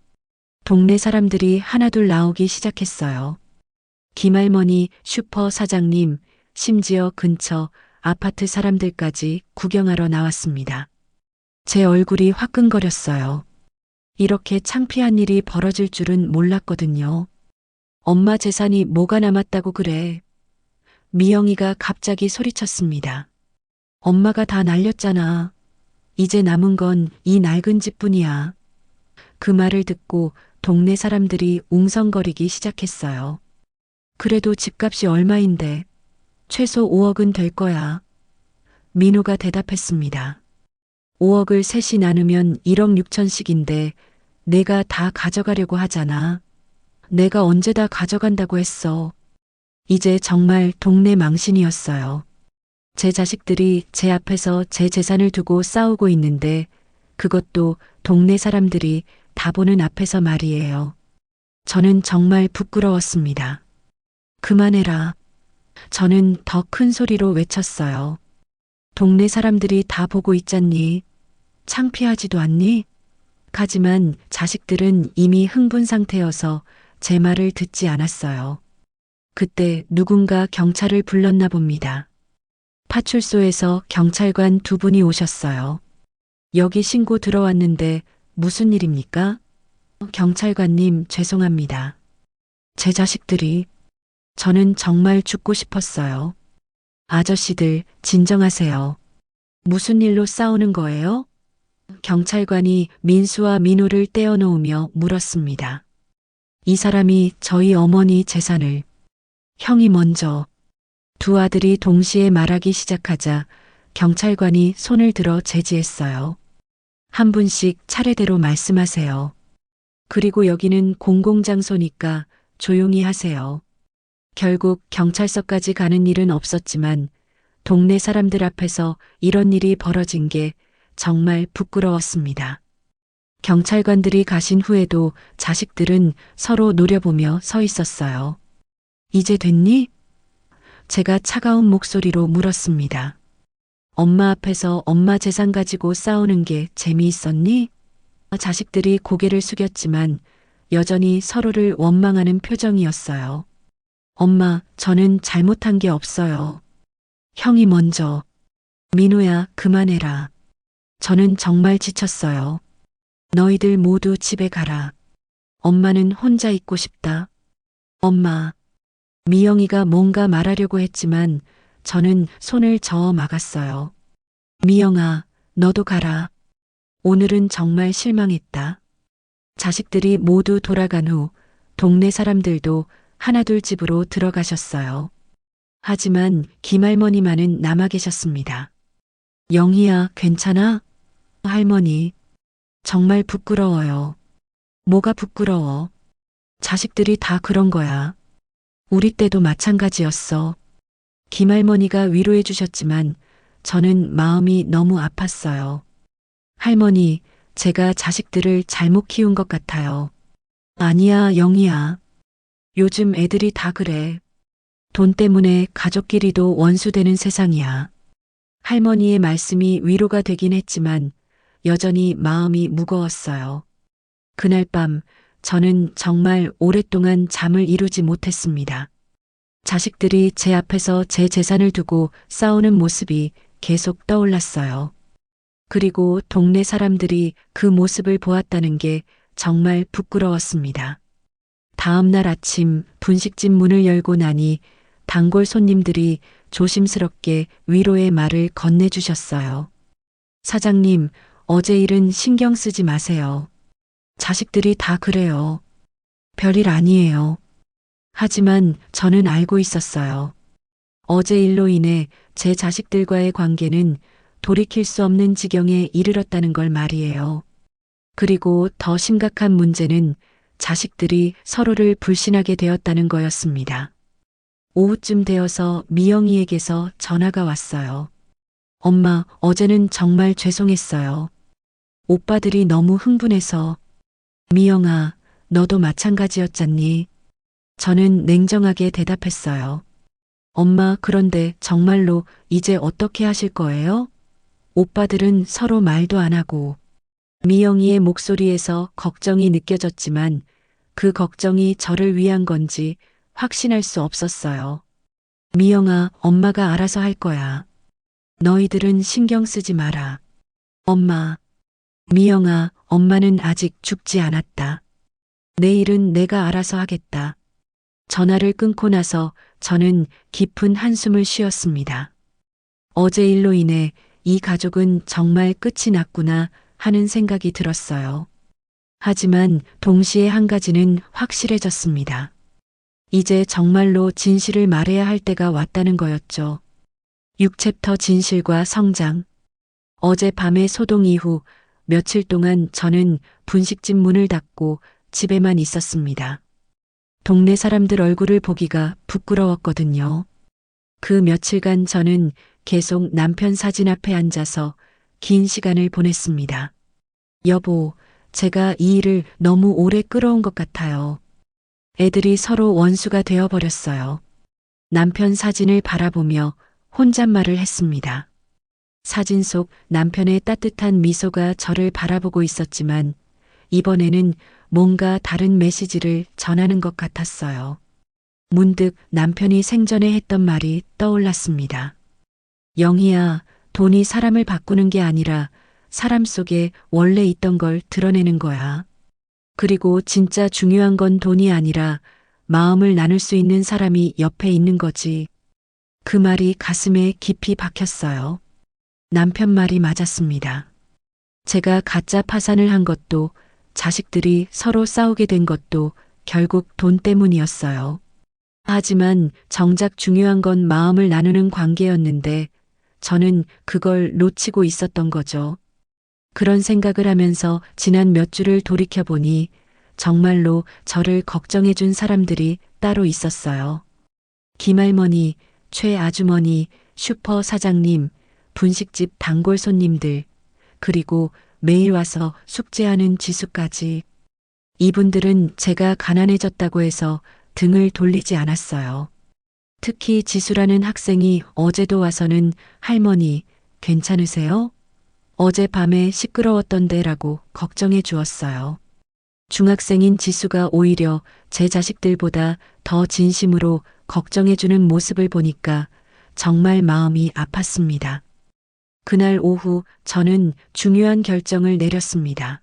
동네 사람들이 하나둘 나오기 시작했어요. 김할머니, 슈퍼 사장님, 심지어 근처 아파트 사람들까지 구경하러 나왔습니다. 제 얼굴이 화끈거렸어요. 이렇게 창피한 일이 벌어질 줄은 몰랐거든요. 엄마 재산이 뭐가 남았다고 그래. 미영이가 갑자기 소리쳤습니다. 엄마가 다 날렸잖아. 이제 남은 건 이 낡은 집뿐이야. 그 말을 듣고 동네 사람들이 웅성거리기 시작했어요. 그래도 집값이 얼마인데 최소 5억은 될 거야. 민호가 대답했습니다. 5억을 셋이 나누면 1억 6천씩인데 내가 다 가져가려고 하잖아. 내가 언제 다 가져간다고 했어. 이제 정말 동네 망신이었어요. 제 자식들이 제 앞에서 제 재산을 두고 싸우고 있는데 그것도 동네 사람들이 다 보는 앞에서 말이에요. 저는 정말 부끄러웠습니다. 그만해라. 저는 더 큰 소리로 외쳤어요. 동네 사람들이 다 보고 있잖니. 창피하지도 않니? 하지만 자식들은 이미 흥분 상태여서 제 말을 듣지 않았어요. 그때 누군가 경찰을 불렀나 봅니다. 파출소에서 경찰관 두 분이 오셨어요. 여기 신고 들어왔는데 무슨 일입니까? 경찰관님, 죄송합니다. 제 자식들이. 저는 정말 죽고 싶었어요. 아저씨들, 진정하세요. 무슨 일로 싸우는 거예요? 경찰관이 민수와 민호를 떼어놓으며 물었습니다. 이 사람이 저희 어머니 재산을. 형이 먼저. 두 아들이 동시에 말하기 시작하자 경찰관이 손을 들어 제지했어요. 한 분씩 차례대로 말씀하세요. 그리고 여기는 공공장소니까 조용히 하세요. 결국 경찰서까지 가는 일은 없었지만 동네 사람들 앞에서 이런 일이 벌어진 게 정말 부끄러웠습니다. 경찰관들이 가신 후에도 자식들은 서로 노려보며 서 있었어요. 이제 됐니? 제가 차가운 목소리로 물었습니다. 엄마 앞에서 엄마 재산 가지고 싸우는 게 재미있었니? 자식들이 고개를 숙였지만 여전히 서로를 원망하는 표정이었어요. 엄마, 저는 잘못한 게 없어요. 형이 먼저. 민호야, 그만해라. 저는 정말 지쳤어요. 너희들 모두 집에 가라. 엄마는 혼자 있고 싶다. 엄마. 미영이가 뭔가 말하려고 했지만 저는 손을 저어 막았어요. 미영아, 너도 가라. 오늘은 정말 실망했다. 자식들이 모두 돌아간 후 동네 사람들도 하나둘 집으로 들어가셨어요. 하지만 김할머니만은 남아 계셨습니다. 영희야, 괜찮아? 할머니, 정말 부끄러워요. 뭐가 부끄러워? 자식들이 다 그런 거야. 우리 때도 마찬가지였어. 김할머니가 위로해 주셨지만 저는 마음이 너무 아팠어요. 할머니, 제가 자식들을 잘못 키운 것 같아요. 아니야, 영희야. 요즘 애들이 다 그래. 돈 때문에 가족끼리도 원수되는 세상이야. 할머니의 말씀이 위로가 되긴 했지만 여전히 마음이 무거웠어요. 그날 밤 저는 정말 오랫동안 잠을 이루지 못했습니다. 자식들이 제 앞에서 제 재산을 두고 싸우는 모습이 계속 떠올랐어요. 그리고 동네 사람들이 그 모습을 보았다는 게 정말 부끄러웠습니다. 다음 날 아침 분식집 문을 열고 나니 단골 손님들이 조심스럽게 위로의 말을 건네주셨어요. 사장님, 어제 일은 신경 쓰지 마세요. 자식들이 다 그래요. 별일 아니에요. 하지만 저는 알고 있었어요. 어제 일로 인해 제 자식들과의 관계는 돌이킬 수 없는 지경에 이르렀다는 걸 말이에요. 그리고 더 심각한 문제는 자식들이 서로를 불신하게 되었다는 거였습니다. 오후쯤 되어서 미영이에게서 전화가 왔어요. 엄마, 어제는 정말 죄송했어요. 오빠들이 너무 흥분해서. 미영아, 너도 마찬가지였잖니? 저는 냉정하게 대답했어요. 엄마, 그런데 정말로 이제 어떻게 하실 거예요? 오빠들은 서로 말도 안 하고. 미영이의 목소리에서 걱정이 느껴졌지만 그 걱정이 저를 위한 건지 확신할 수 없었어요. 미영아, 엄마가 알아서 할 거야. 너희들은 신경 쓰지 마라. 엄마. 미영아, 엄마는 아직 죽지 않았다. 내일은 내가 알아서 하겠다. 전화를 끊고 나서 저는 깊은 한숨을 쉬었습니다. 어제 일로 인해 이 가족은 정말 끝이 났구나 하는 생각이 들었어요. 하지만 동시에 한 가지는 확실해졌습니다. 이제 정말로 진실을 말해야 할 때가 왔다는 거였죠. 6챕터 진실과 성장. 어제 밤의 소동 이후 며칠 동안 저는 분식집 문을 닫고 집에만 있었습니다. 동네 사람들 얼굴을 보기가 부끄러웠거든요. 그 며칠간 저는 계속 남편 사진 앞에 앉아서 긴 시간을 보냈습니다. 여보, 제가 이 일을 너무 오래 끌어온 것 같아요. 애들이 서로 원수가 되어버렸어요. 남편 사진을 바라보며 혼잣말을 했습니다. 사진 속 남편의 따뜻한 미소가 저를 바라보고 있었지만 이번에는 뭔가 다른 메시지를 전하는 것 같았어요. 문득 남편이 생전에 했던 말이 떠올랐습니다. 영희야, 돈이 사람을 바꾸는 게 아니라 사람 속에 원래 있던 걸 드러내는 거야. 그리고 진짜 중요한 건 돈이 아니라 마음을 나눌 수 있는 사람이 옆에 있는 거지. 그 말이 가슴에 깊이 박혔어요. 남편 말이 맞았습니다. 제가 가짜 파산을 한 것도 자식들이 서로 싸우게 된 것도 결국 돈 때문이었어요. 하지만 정작 중요한 건 마음을 나누는 관계였는데 저는 그걸 놓치고 있었던 거죠. 그런 생각을 하면서 지난 몇 주를 돌이켜보니 정말로 저를 걱정해준 사람들이 따로 있었어요. 김할머니, 최아주머니, 슈퍼 사장님, 분식집 단골 손님들, 그리고 매일 와서 숙제하는 지수까지. 이분들은 제가 가난해졌다고 해서 등을 돌리지 않았어요. 특히 지수라는 학생이 어제도 와서는 할머니, 괜찮으세요? 어젯밤에 시끄러웠던데라고 걱정해 주었어요. 중학생인 지수가 오히려 제 자식들보다 더 진심으로 걱정해주는 모습을 보니까 정말 마음이 아팠습니다. 그날 오후 저는 중요한 결정을 내렸습니다.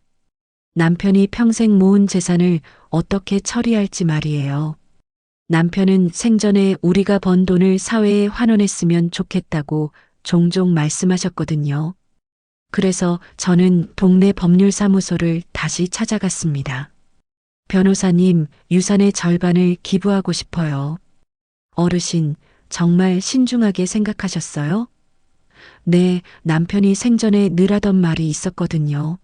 남편이 평생 모은 재산을 어떻게 처리할지 말이에요. 남편은 생전에 우리가 번 돈을 사회에 환원했으면 좋겠다고 종종 말씀하셨거든요. 그래서 저는 동네 법률사무소를 다시 찾아갔습니다. 변호사님, 유산의 절반을 기부하고 싶어요. 어르신, 정말 신중하게 생각하셨어요? 네, 남편이 생전에 늘 하던 말이 있었거든요.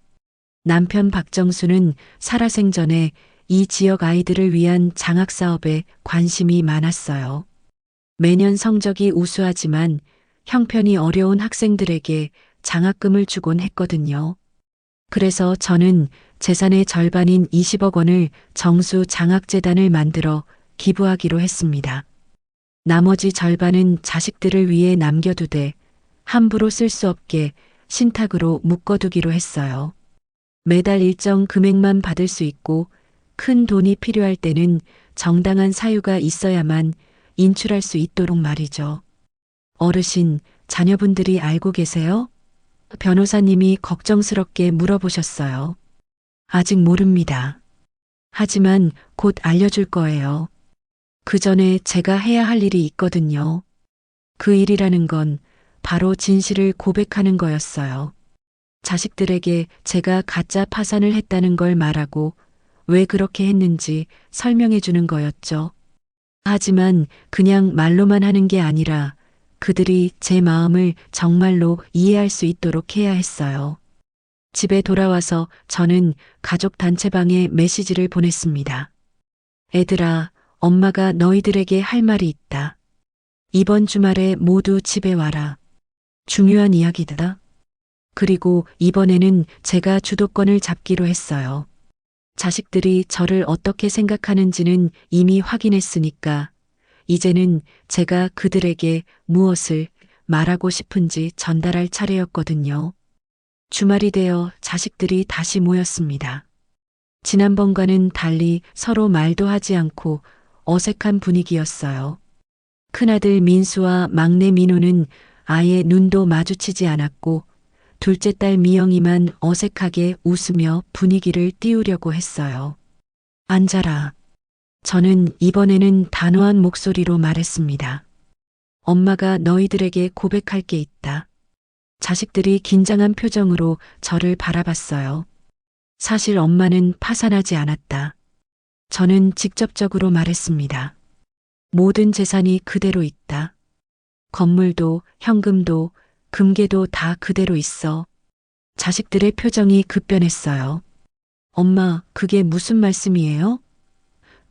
남편 박정수는 살아생전에 이 지역 아이들을 위한 장학사업에 관심이 많았어요. 매년 성적이 우수하지만 형편이 어려운 학생들에게 장학금을 주곤 했거든요. 그래서 저는 재산의 절반인 20억 원을 정수 장학재단을 만들어 기부하기로 했습니다. 나머지 절반은 자식들을 위해 남겨두되 함부로 쓸 수 없게 신탁으로 묶어두기로 했어요. 매달 일정 금액만 받을 수 있고 큰 돈이 필요할 때는 정당한 사유가 있어야만 인출할 수 있도록 말이죠. 어르신, 자녀분들이 알고 계세요? 변호사님이 걱정스럽게 물어보셨어요. 아직 모릅니다. 하지만 곧 알려줄 거예요. 그 전에 제가 해야 할 일이 있거든요. 그 일이라는 건 바로 진실을 고백하는 거였어요. 자식들에게 제가 가짜 파산을 했다는 걸 말하고 왜 그렇게 했는지 설명해 주는 거였죠. 하지만 그냥 말로만 하는 게 아니라 그들이 제 마음을 정말로 이해할 수 있도록 해야 했어요. 집에 돌아와서 저는 가족 단체방에 메시지를 보냈습니다. 애들아, 엄마가 너희들에게 할 말이 있다. 이번 주말에 모두 집에 와라. 중요한 이야기다. 그리고 이번에는 제가 주도권을 잡기로 했어요. 자식들이 저를 어떻게 생각하는지는 이미 확인했으니까 이제는 제가 그들에게 무엇을 말하고 싶은지 전달할 차례였거든요. 주말이 되어 자식들이 다시 모였습니다. 지난번과는 달리 서로 말도 하지 않고 어색한 분위기였어요. 큰아들 민수와 막내 민호는 아예 눈도 마주치지 않았고 둘째 딸 미영이만 어색하게 웃으며 분위기를 띄우려고 했어요. 앉아라. 저는 이번에는 단호한 목소리로 말했습니다. 엄마가 너희들에게 고백할 게 있다. 자식들이 긴장한 표정으로 저를 바라봤어요. 사실 엄마는 파산하지 않았다. 저는 직접적으로 말했습니다. 모든 재산이 그대로 있다. 건물도 현금도 금괴도 다 그대로 있어. 자식들의 표정이 급변했어요. 엄마, 그게 무슨 말씀이에요?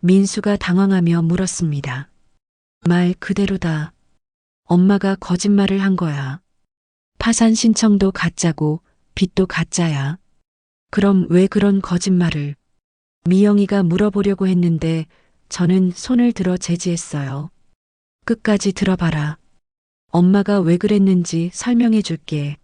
민수가 당황하며 물었습니다. 말 그대로다. 엄마가 거짓말을 한 거야. 파산 신청도 가짜고 빚도 가짜야. 그럼 왜 그런 거짓말을? 미영이가 물어보려고 했는데 저는 손을 들어 제지했어요. 끝까지 들어봐라. 엄마가 왜 그랬는지 설명해 줄게.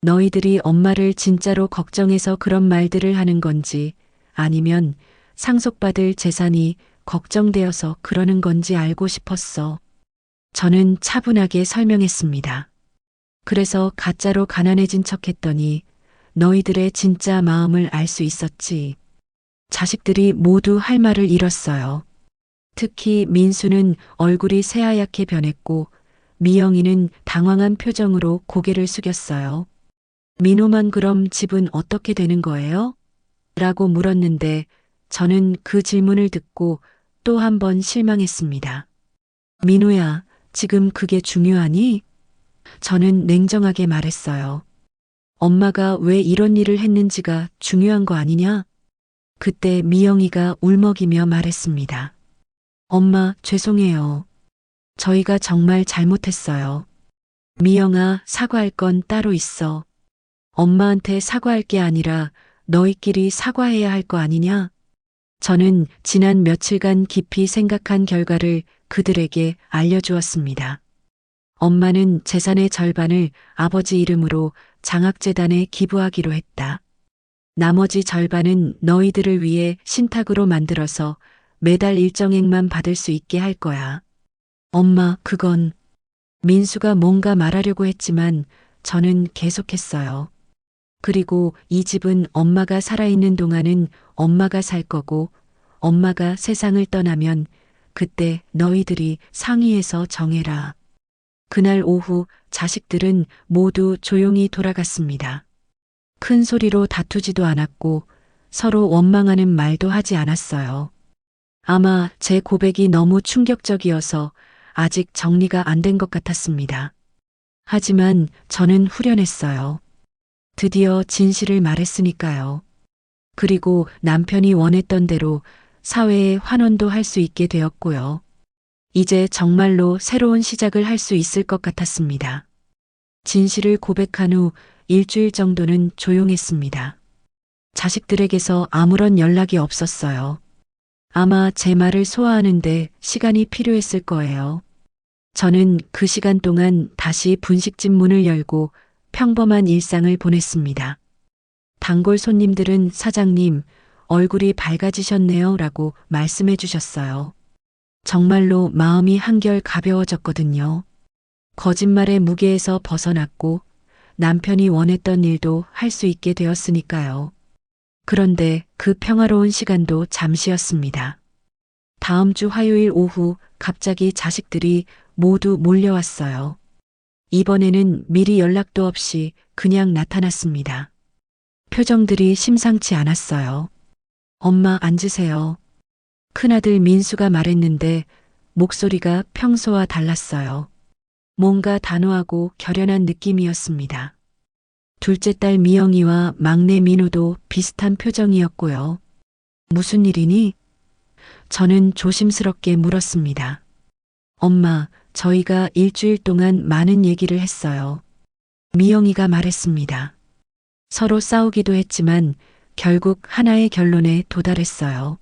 너희들이 엄마를 진짜로 걱정해서 그런 말들을 하는 건지 아니면 상속받을 재산이 걱정되어서 그러는 건지 알고 싶었어. 저는 차분하게 설명했습니다. 그래서 가짜로 가난해진 척 했더니 너희들의 진짜 마음을 알 수 있었지. 자식들이 모두 할 말을 잃었어요. 특히 민수는 얼굴이 새하얗게 변했고 미영이는 당황한 표정으로 고개를 숙였어요. 민호만 그럼 집은 어떻게 되는 거예요? 라고 물었는데 저는 그 질문을 듣고 또 한 번 실망했습니다. 민호야, 지금 그게 중요하니? 저는 냉정하게 말했어요. 엄마가 왜 이런 일을 했는지가 중요한 거 아니냐? 그때 미영이가 울먹이며 말했습니다. 엄마, 죄송해요. 저희가 정말 잘못했어요. 미영아, 사과할 건 따로 있어. 엄마한테 사과할 게 아니라 너희끼리 사과해야 할 거 아니냐? 저는 지난 며칠간 깊이 생각한 결과를 그들에게 알려주었습니다. 엄마는 재산의 절반을 아버지 이름으로 장학재단에 기부하기로 했다. 나머지 절반은 너희들을 위해 신탁으로 만들어서 매달 일정액만 받을 수 있게 할 거야. 엄마, 그건... 민수가 뭔가 말하려고 했지만 저는 계속했어요. 그리고 이 집은 엄마가 살아있는 동안은 엄마가 살 거고 엄마가 세상을 떠나면 그때 너희들이 상의해서 정해라. 그날 오후 자식들은 모두 조용히 돌아갔습니다. 큰 소리로 다투지도 않았고 서로 원망하는 말도 하지 않았어요. 아마 제 고백이 너무 충격적이어서 아직 정리가 안 된 것 같았습니다. 하지만 저는 후련했어요. 드디어 진실을 말했으니까요. 그리고 남편이 원했던 대로 사회에 환원도 할 수 있게 되었고요. 이제 정말로 새로운 시작을 할 수 있을 것 같았습니다. 진실을 고백한 후 일주일 정도는 조용했습니다. 자식들에게서 아무런 연락이 없었어요. 아마 제 말을 소화하는데 시간이 필요했을 거예요. 저는 그 시간 동안 다시 분식집 문을 열고 평범한 일상을 보냈습니다. 단골 손님들은 사장님, 얼굴이 밝아지셨네요 라고 말씀해 주셨어요. 정말로 마음이 한결 가벼워졌거든요. 거짓말의 무게에서 벗어났고 남편이 원했던 일도 할 수 있게 되었으니까요. 그런데 그 평화로운 시간도 잠시였습니다. 다음 주 화요일 오후 갑자기 자식들이 모두 몰려왔어요. 이번에는 미리 연락도 없이 그냥 나타났습니다. 표정들이 심상치 않았어요. 엄마 앉으세요. 큰아들 민수가 말했는데 목소리가 평소와 달랐어요. 뭔가 단호하고 결연한 느낌이었습니다. 둘째 딸 미영이와 막내 민우도 비슷한 표정이었고요. 무슨 일이니? 저는 조심스럽게 물었습니다. 엄마, 저희가 일주일 동안 많은 얘기를 했어요. 미영이가 말했습니다. 서로 싸우기도 했지만 결국 하나의 결론에 도달했어요.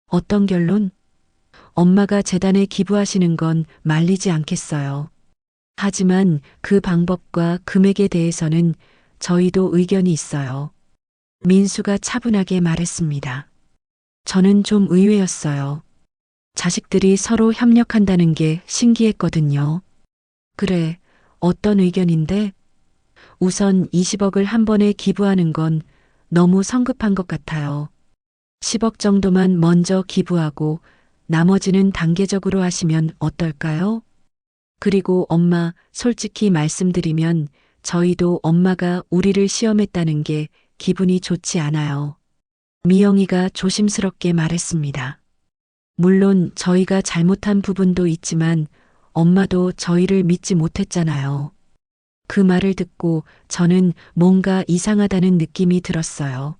어떤 결론? 엄마가 재단에 기부하시는 건 말리지 않겠어요. 하지만 그 방법과 금액에 대해서는 저희도 의견이 있어요. 민수가 차분하게 말했습니다. 저는 좀 의외였어요. 자식들이 서로 협력한다는 게 신기했거든요. 그래, 어떤 의견인데? 우선 20억을 한 번에 기부하는 건 너무 성급한 것 같아요. 10억 정도만 먼저 기부하고 나머지는 단계적으로 하시면 어떨까요? 그리고 엄마, 솔직히 말씀드리면 저희도 엄마가 우리를 시험했다는 게 기분이 좋지 않아요. 미영이가 조심스럽게 말했습니다. 물론 저희가 잘못한 부분도 있지만 엄마도 저희를 믿지 못했잖아요. 그 말을 듣고 저는 뭔가 이상하다는 느낌이 들었어요.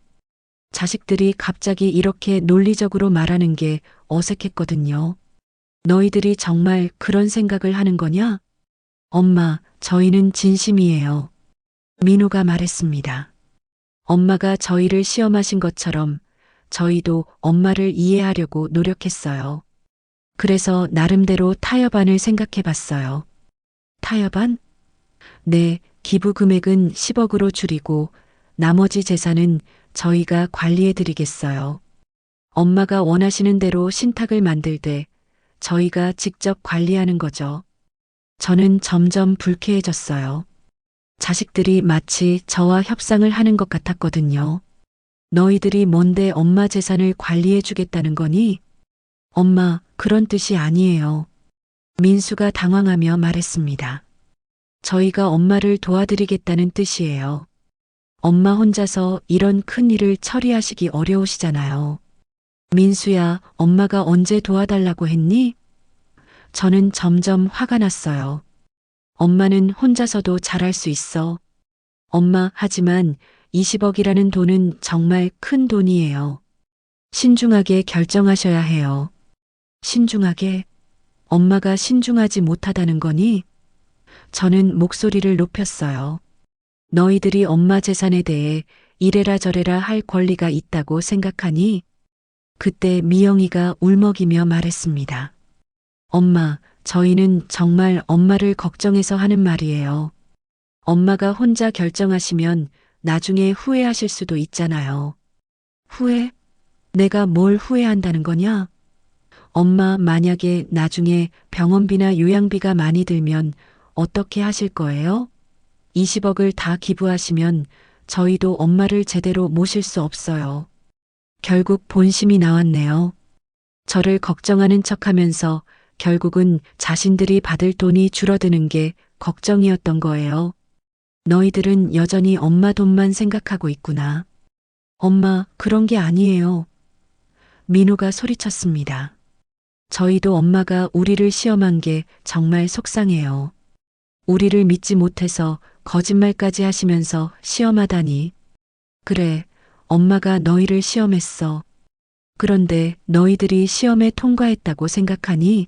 자식들이 갑자기 이렇게 논리적으로 말하는 게 어색했거든요. 너희들이 정말 그런 생각을 하는 거냐? 엄마, 저희는 진심이에요. 민우가 말했습니다. 엄마가 저희를 시험하신 것처럼 저희도 엄마를 이해하려고 노력했어요. 그래서 나름대로 타협안을 생각해 봤어요. 타협안? 네, 기부 금액은 10억으로 줄이고 나머지 재산은 저희가 관리해 드리겠어요. 엄마가 원하시는 대로 신탁을 만들되 저희가 직접 관리하는 거죠. 저는 점점 불쾌해졌어요. 자식들이 마치 저와 협상을 하는 것 같았거든요. 너희들이 뭔데 엄마 재산을 관리해 주겠다는 거니? 엄마, 그런 뜻이 아니에요. 민수가 당황하며 말했습니다. 저희가 엄마를 도와드리겠다는 뜻이에요. 엄마 혼자서 이런 큰 일을 처리하시기 어려우시잖아요. 민수야, 엄마가 언제 도와달라고 했니? 저는 점점 화가 났어요. 엄마는 혼자서도 잘할 수 있어. 엄마, 하지만 20억이라는 돈은 정말 큰 돈이에요. 신중하게 결정하셔야 해요. 신중하게? 엄마가 신중하지 못하다는 거니? 저는 목소리를 높였어요. 너희들이 엄마 재산에 대해 이래라 저래라 할 권리가 있다고 생각하니? 그때 미영이가 울먹이며 말했습니다. 엄마, 저희는 정말 엄마를 걱정해서 하는 말이에요. 엄마가 혼자 결정하시면 나중에 후회하실 수도 있잖아요. 후회? 내가 뭘 후회한다는 거냐? 엄마, 만약에 나중에 병원비나 요양비가 많이 들면 어떻게 하실 거예요? 20억을 다 기부하시면 저희도 엄마를 제대로 모실 수 없어요. 결국 본심이 나왔네요. 저를 걱정하는 척하면서 결국은 자신들이 받을 돈이 줄어드는 게 걱정이었던 거예요. 너희들은 여전히 엄마 돈만 생각하고 있구나. 엄마, 그런 게 아니에요. 민호가 소리쳤습니다. 저희도 엄마가 우리를 시험한 게 정말 속상해요. 우리를 믿지 못해서 거짓말까지 하시면서 시험하다니. 그래, 엄마가 너희를 시험했어. 그런데 너희들이 시험에 통과했다고 생각하니?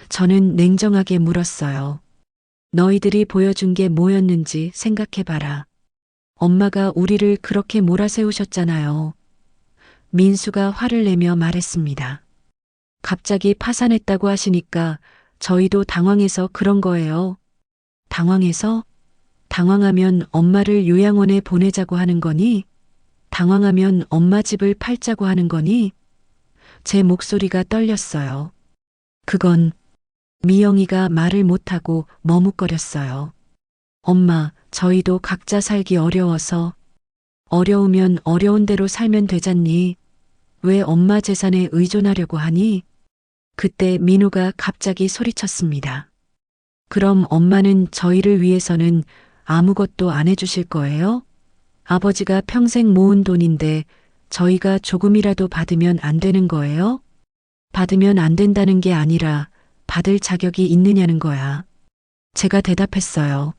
저는 냉정하게 물었어요. 너희들이 보여준 게 뭐였는지 생각해봐라. 엄마가 우리를 그렇게 몰아세우셨잖아요. 민수가 화를 내며 말했습니다. 갑자기 파산했다고 하시니까 저희도 당황해서 그런 거예요. 당황해서? 당황하면 엄마를 요양원에 보내자고 하는 거니? 당황하면 엄마 집을 팔자고 하는 거니? 제 목소리가 떨렸어요. 그건 미영이가 말을 못하고 머뭇거렸어요. 엄마, 저희도 각자 살기 어려워서 어려우면 어려운 대로 살면 되잖니. 왜 엄마 재산에 의존하려고 하니? 그때 민호가 갑자기 소리쳤습니다. 그럼 엄마는 저희를 위해서는 아무것도 안 해주실 거예요? 아버지가 평생 모은 돈인데 저희가 조금이라도 받으면 안 되는 거예요? 받으면 안 된다는 게 아니라 받을 자격이 있느냐는 거야. 제가 대답했어요.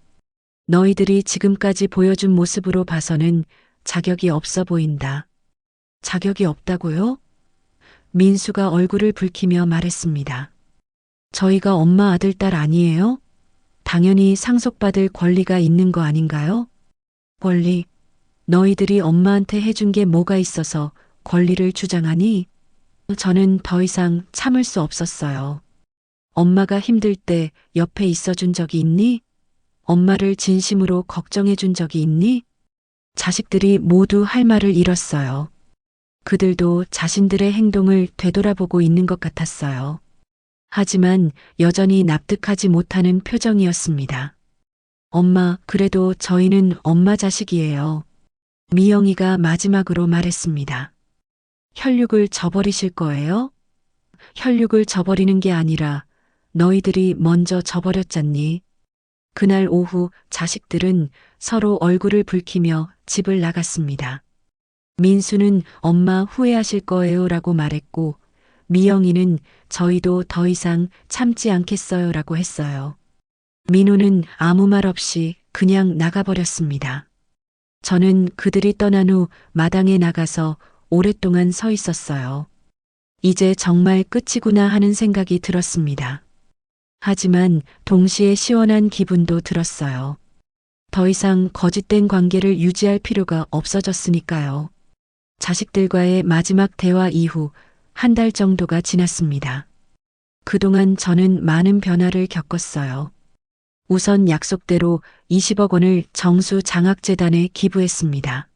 너희들이 지금까지 보여준 모습으로 봐서는 자격이 없어 보인다. 자격이 없다고요? 민수가 얼굴을 붉히며 말했습니다. 저희가 엄마 아들 딸 아니에요? 당연히 상속받을 권리가 있는 거 아닌가요? 권리? 너희들이 엄마한테 해준 게 뭐가 있어서 권리를 주장하니? 저는 더 이상 참을 수 없었어요. 엄마가 힘들 때 옆에 있어 준 적이 있니? 엄마를 진심으로 걱정해 준 적이 있니? 자식들이 모두 할 말을 잃었어요. 그들도 자신들의 행동을 되돌아보고 있는 것 같았어요. 하지만 여전히 납득하지 못하는 표정이었습니다. 엄마, 그래도 저희는 엄마 자식이에요. 미영이가 마지막으로 말했습니다. 혈육을 저버리실 거예요? 혈육을 저버리는 게 아니라 너희들이 먼저 저버렸잖니. 그날 오후 자식들은 서로 얼굴을 붉히며 집을 나갔습니다. 민수는 엄마 후회하실 거예요 라고 말했고 미영이는 저희도 더 이상 참지 않겠어요 라고 했어요. 민호는 아무 말 없이 그냥 나가버렸습니다. 저는 그들이 떠난 후 마당에 나가서 오랫동안 서 있었어요. 이제 정말 끝이구나 하는 생각이 들었습니다. 하지만 동시에 시원한 기분도 들었어요. 더 이상 거짓된 관계를 유지할 필요가 없어졌으니까요. 자식들과의 마지막 대화 이후 한 달 정도가 지났습니다. 그동안 저는 많은 변화를 겪었어요. 우선 약속대로 20억 원을 정수 장학재단에 기부했습니다.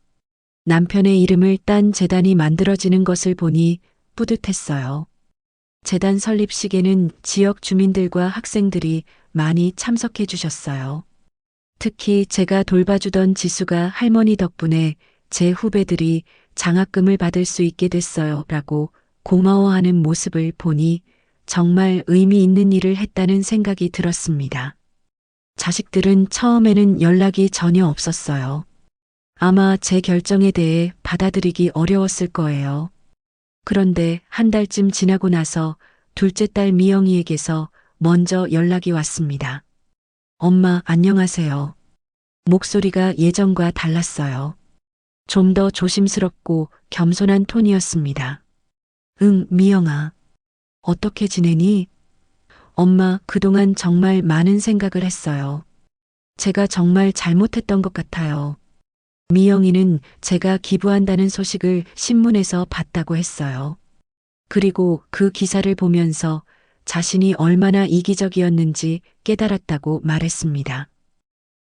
남편의 이름을 딴 재단이 만들어지는 것을 보니 뿌듯했어요. 재단 설립식에는 지역 주민들과 학생들이 많이 참석해 주셨어요. 특히 제가 돌봐주던 지수가 할머니 덕분에 제 후배들이 장학금을 받을 수 있게 됐어요 라고 고마워하는 모습을 보니 정말 의미 있는 일을 했다는 생각이 들었습니다. 자식들은 처음에는 연락이 전혀 없었어요. 아마 제 결정에 대해 받아들이기 어려웠을 거예요. 그런데 한 달쯤 지나고 나서 둘째 딸 미영이에게서 먼저 연락이 왔습니다. 엄마, 안녕하세요. 목소리가 예전과 달랐어요. 좀 더 조심스럽고 겸손한 톤이었습니다. 응, 미영아. 어떻게 지내니? 엄마, 그동안 정말 많은 생각을 했어요. 제가 정말 잘못했던 것 같아요. 미영이는 제가 기부한다는 소식을 신문에서 봤다고 했어요. 그리고 그 기사를 보면서 자신이 얼마나 이기적이었는지 깨달았다고 말했습니다.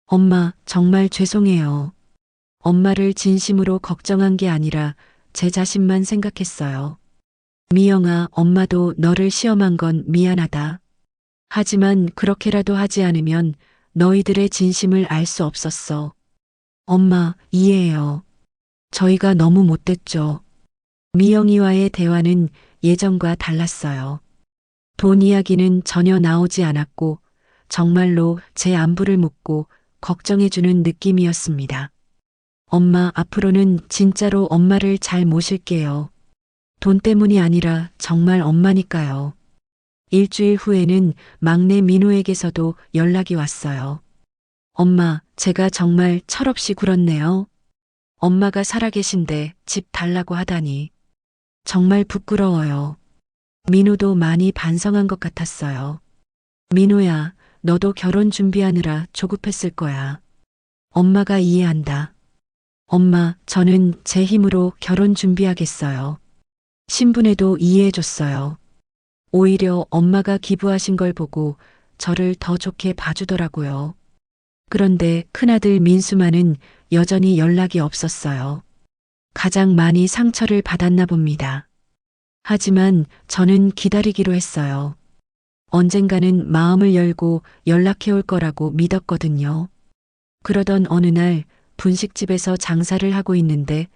엄마, 정말 죄송해요. 엄마를 진심으로 걱정한 게 아니라 제 자신만 생각했어요. 미영아, 엄마도 너를 시험한 건 미안하다. 하지만 그렇게라도 하지 않으면 너희들의 진심을 알 수 없었어. 엄마, 이해해요. 저희가 너무 못됐죠. 미영이와의 대화는 예전과 달랐어요. 돈 이야기는 전혀 나오지 않았고 정말로 제 안부를 묻고 걱정해주는 느낌이었습니다. 엄마, 앞으로는 진짜로 엄마를 잘 모실게요. 돈 때문이 아니라 정말 엄마니까요. 일주일 후에는 막내 민호에게서도 연락이 왔어요. 엄마, 제가 정말 철없이 굴었네요. 엄마가 살아계신데 집 달라고 하다니. 정말 부끄러워요. 민호도 많이 반성한 것 같았어요. 민호야, 너도 결혼 준비하느라 조급했을 거야. 엄마가 이해한다. 엄마, 저는 제 힘으로 결혼 준비하겠어요. 신분에도 이해해줬어요. 오히려 엄마가 기부하신 걸 보고 저를 더 좋게 봐주더라고요. 그런데 큰아들 민수만은 여전히 연락이 없었어요. 가장 많이 상처를 받았나 봅니다. 하지만 저는 기다리기로 했어요. 언젠가는 마음을 열고 연락해 올 거라고 믿었거든요. 그러던 어느 날 분식집에서 장사를 하고 있는데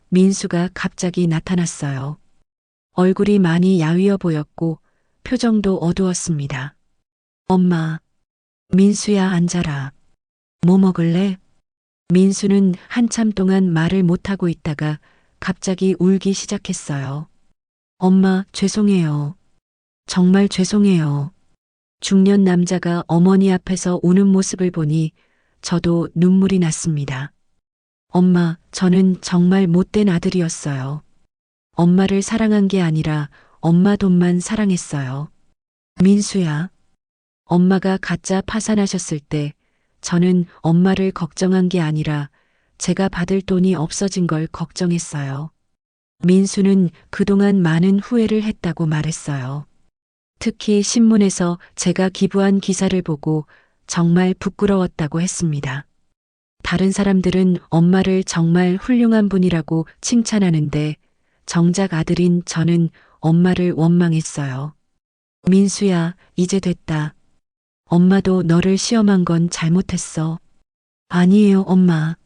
민수가 갑자기 나타났어요. 얼굴이 많이 야위어 보였고 표정도 어두웠습니다. 엄마, 민수야, 앉아라. 뭐 먹을래? 민수는 한참 동안 말을 못하고 있다가 갑자기 울기 시작했어요. 엄마, 죄송해요. 정말 죄송해요. 중년 남자가 어머니 앞에서 우는 모습을 보니 저도 눈물이 났습니다. 엄마, 저는 정말 못된 아들이었어요. 엄마를 사랑한 게 아니라 엄마 돈만 사랑했어요. 민수야, 엄마가 가짜 파산하셨을 때 저는 엄마를 걱정한 게 아니라 제가 받을 돈이 없어진 걸 걱정했어요. 민수는 그동안 많은 후회를 했다고 말했어요. 특히 신문에서 제가 기부한 기사를 보고 정말 부끄러웠다고 했습니다. 다른 사람들은 엄마를 정말 훌륭한 분이라고 칭찬하는데 정작 아들인 저는 엄마를 원망했어요. 민수야, 이제 됐다. 엄마도 너를 시험한 건 잘못했어. 아니에요, 엄마.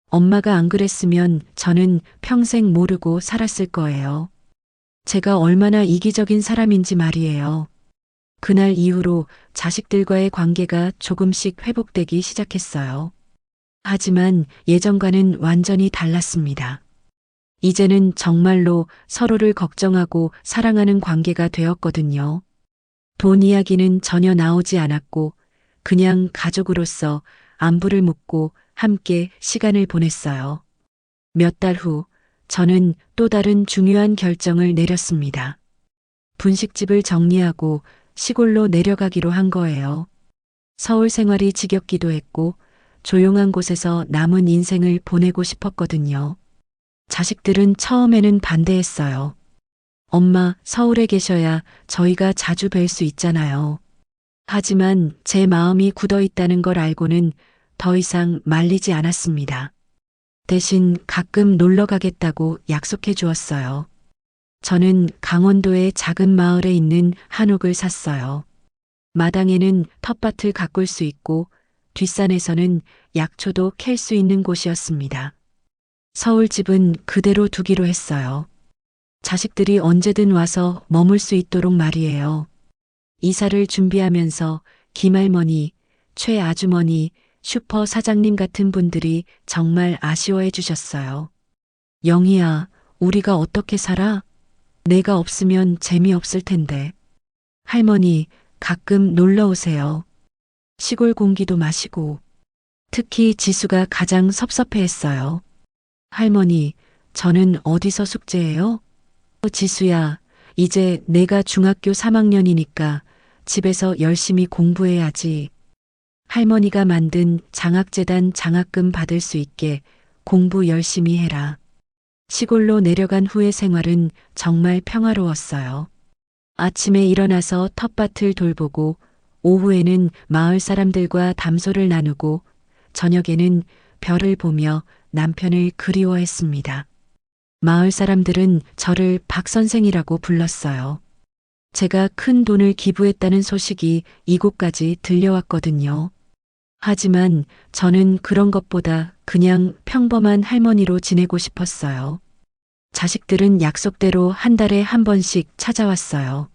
엄마가 안 그랬으면 저는 평생 모르고 살았을 거예요. 제가 얼마나 이기적인 사람인지 말이에요. 그날 이후로 자식들과의 관계가 조금씩 회복되기 시작했어요. 하지만 예전과는 완전히 달랐습니다. 이제는 정말로 서로를 걱정하고 사랑하는 관계가 되었거든요. 돈 이야기는 전혀 나오지 않았고 그냥 가족으로서 안부를 묻고 함께 시간을 보냈어요. 몇 달 후 저는 또 다른 중요한 결정을 내렸습니다. 분식집을 정리하고 시골로 내려가기로 한 거예요. 서울 생활이 지겹기도 했고 조용한 곳에서 남은 인생을 보내고 싶었거든요. 자식들은 처음에는 반대했어요. 엄마, 서울에 계셔야 저희가 자주 뵐 수 있잖아요. 하지만 제 마음이 굳어 있다는 걸 알고는 더 이상 말리지 않았습니다. 대신 가끔 놀러 가겠다고 약속해 주었어요. 저는 강원도의 작은 마을에 있는 한옥을 샀어요. 마당에는 텃밭을 가꿀 수 있고 뒷산에서는 약초도 캘 수 있는 곳이었습니다. 서울집은 그대로 두기로 했어요. 자식들이 언제든 와서 머물 수 있도록 말이에요. 이사를 준비하면서 김할머니, 최아주머니, 슈퍼 사장님 같은 분들이 정말 아쉬워해 주셨어요. 영희야, 우리가 어떻게 살아? 내가 없으면 재미없을 텐데. 할머니, 가끔 놀러 오세요. 시골 공기도 마시고. 특히 지수가 가장 섭섭해했어요. 할머니, 저는 어디서 숙제해요? 지수야, 이제 내가 중학교 3학년이니까 집에서 열심히 공부해야지. 할머니가 만든 장학재단 장학금 받을 수 있게 공부 열심히 해라. 시골로 내려간 후의 생활은 정말 평화로웠어요. 아침에 일어나서 텃밭을 돌보고 오후에는 마을 사람들과 담소를 나누고 저녁에는 별을 보며 남편을 그리워했습니다. 마을 사람들은 저를 박 선생이라고 불렀어요. 제가 큰 돈을 기부했다는 소식이 이곳까지 들려왔거든요. 하지만 저는 그런 것보다 그냥 평범한 할머니로 지내고 싶었어요. 자식들은 약속대로 한 달에 한 번씩 찾아왔어요.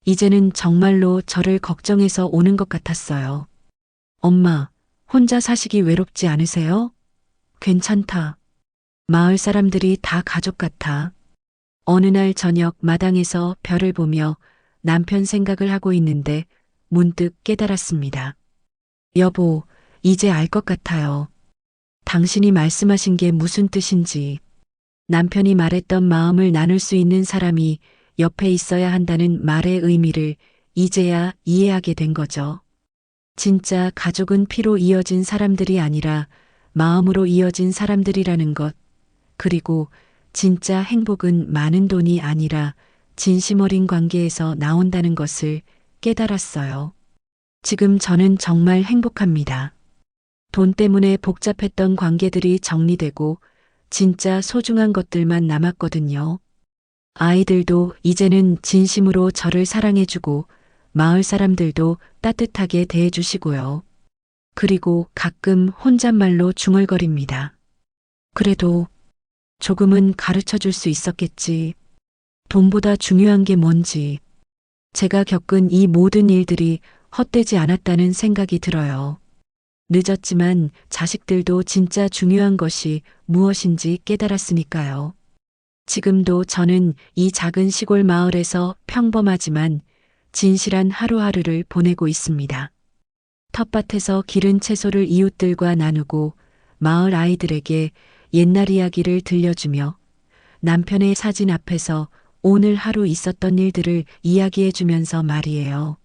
이제는 정말로 저를 걱정해서 오는 것 같았어요. 엄마, 혼자 사시기 외롭지 않으세요? 괜찮다. 마을 사람들이 다 가족 같아. 어느 날 저녁 마당에서 별을 보며 남편 생각을 하고 있는데 문득 깨달았습니다. 여보, 이제 알 것 같아요. 당신이 말씀하신 게 무슨 뜻인지. 남편이 말했던 마음을 나눌 수 있는 사람이 옆에 있어야 한다는 말의 의미를 이제야 이해하게 된 거죠. 진짜 가족은 피로 이어진 사람들이 아니라 마음으로 이어진 사람들이라는 것. 그리고 진짜 행복은 많은 돈이 아니라 진심 어린 관계에서 나온다는 것을 깨달았어요. 지금 저는 정말 행복합니다. 돈 때문에 복잡했던 관계들이 정리되고 진짜 소중한 것들만 남았거든요. 아이들도 이제는 진심으로 저를 사랑해주고 마을 사람들도 따뜻하게 대해주시고요. 그리고 가끔 혼잣말로 중얼거립니다. 그래도 조금은 가르쳐 줄 수 있었겠지. 돈보다 중요한 게 뭔지. 제가 겪은 이 모든 일들이 헛되지 않았다는 생각이 들어요. 늦었지만 자식들도 진짜 중요한 것이 무엇인지 깨달았으니까요. 지금도 저는 이 작은 시골 마을에서 평범하지만 진실한 하루하루를 보내고 있습니다. 텃밭에서 기른 채소를 이웃들과 나누고 마을 아이들에게 옛날 이야기를 들려주며 남편의 사진 앞에서 오늘 하루 있었던 일들을 이야기해 주면서 말이에요.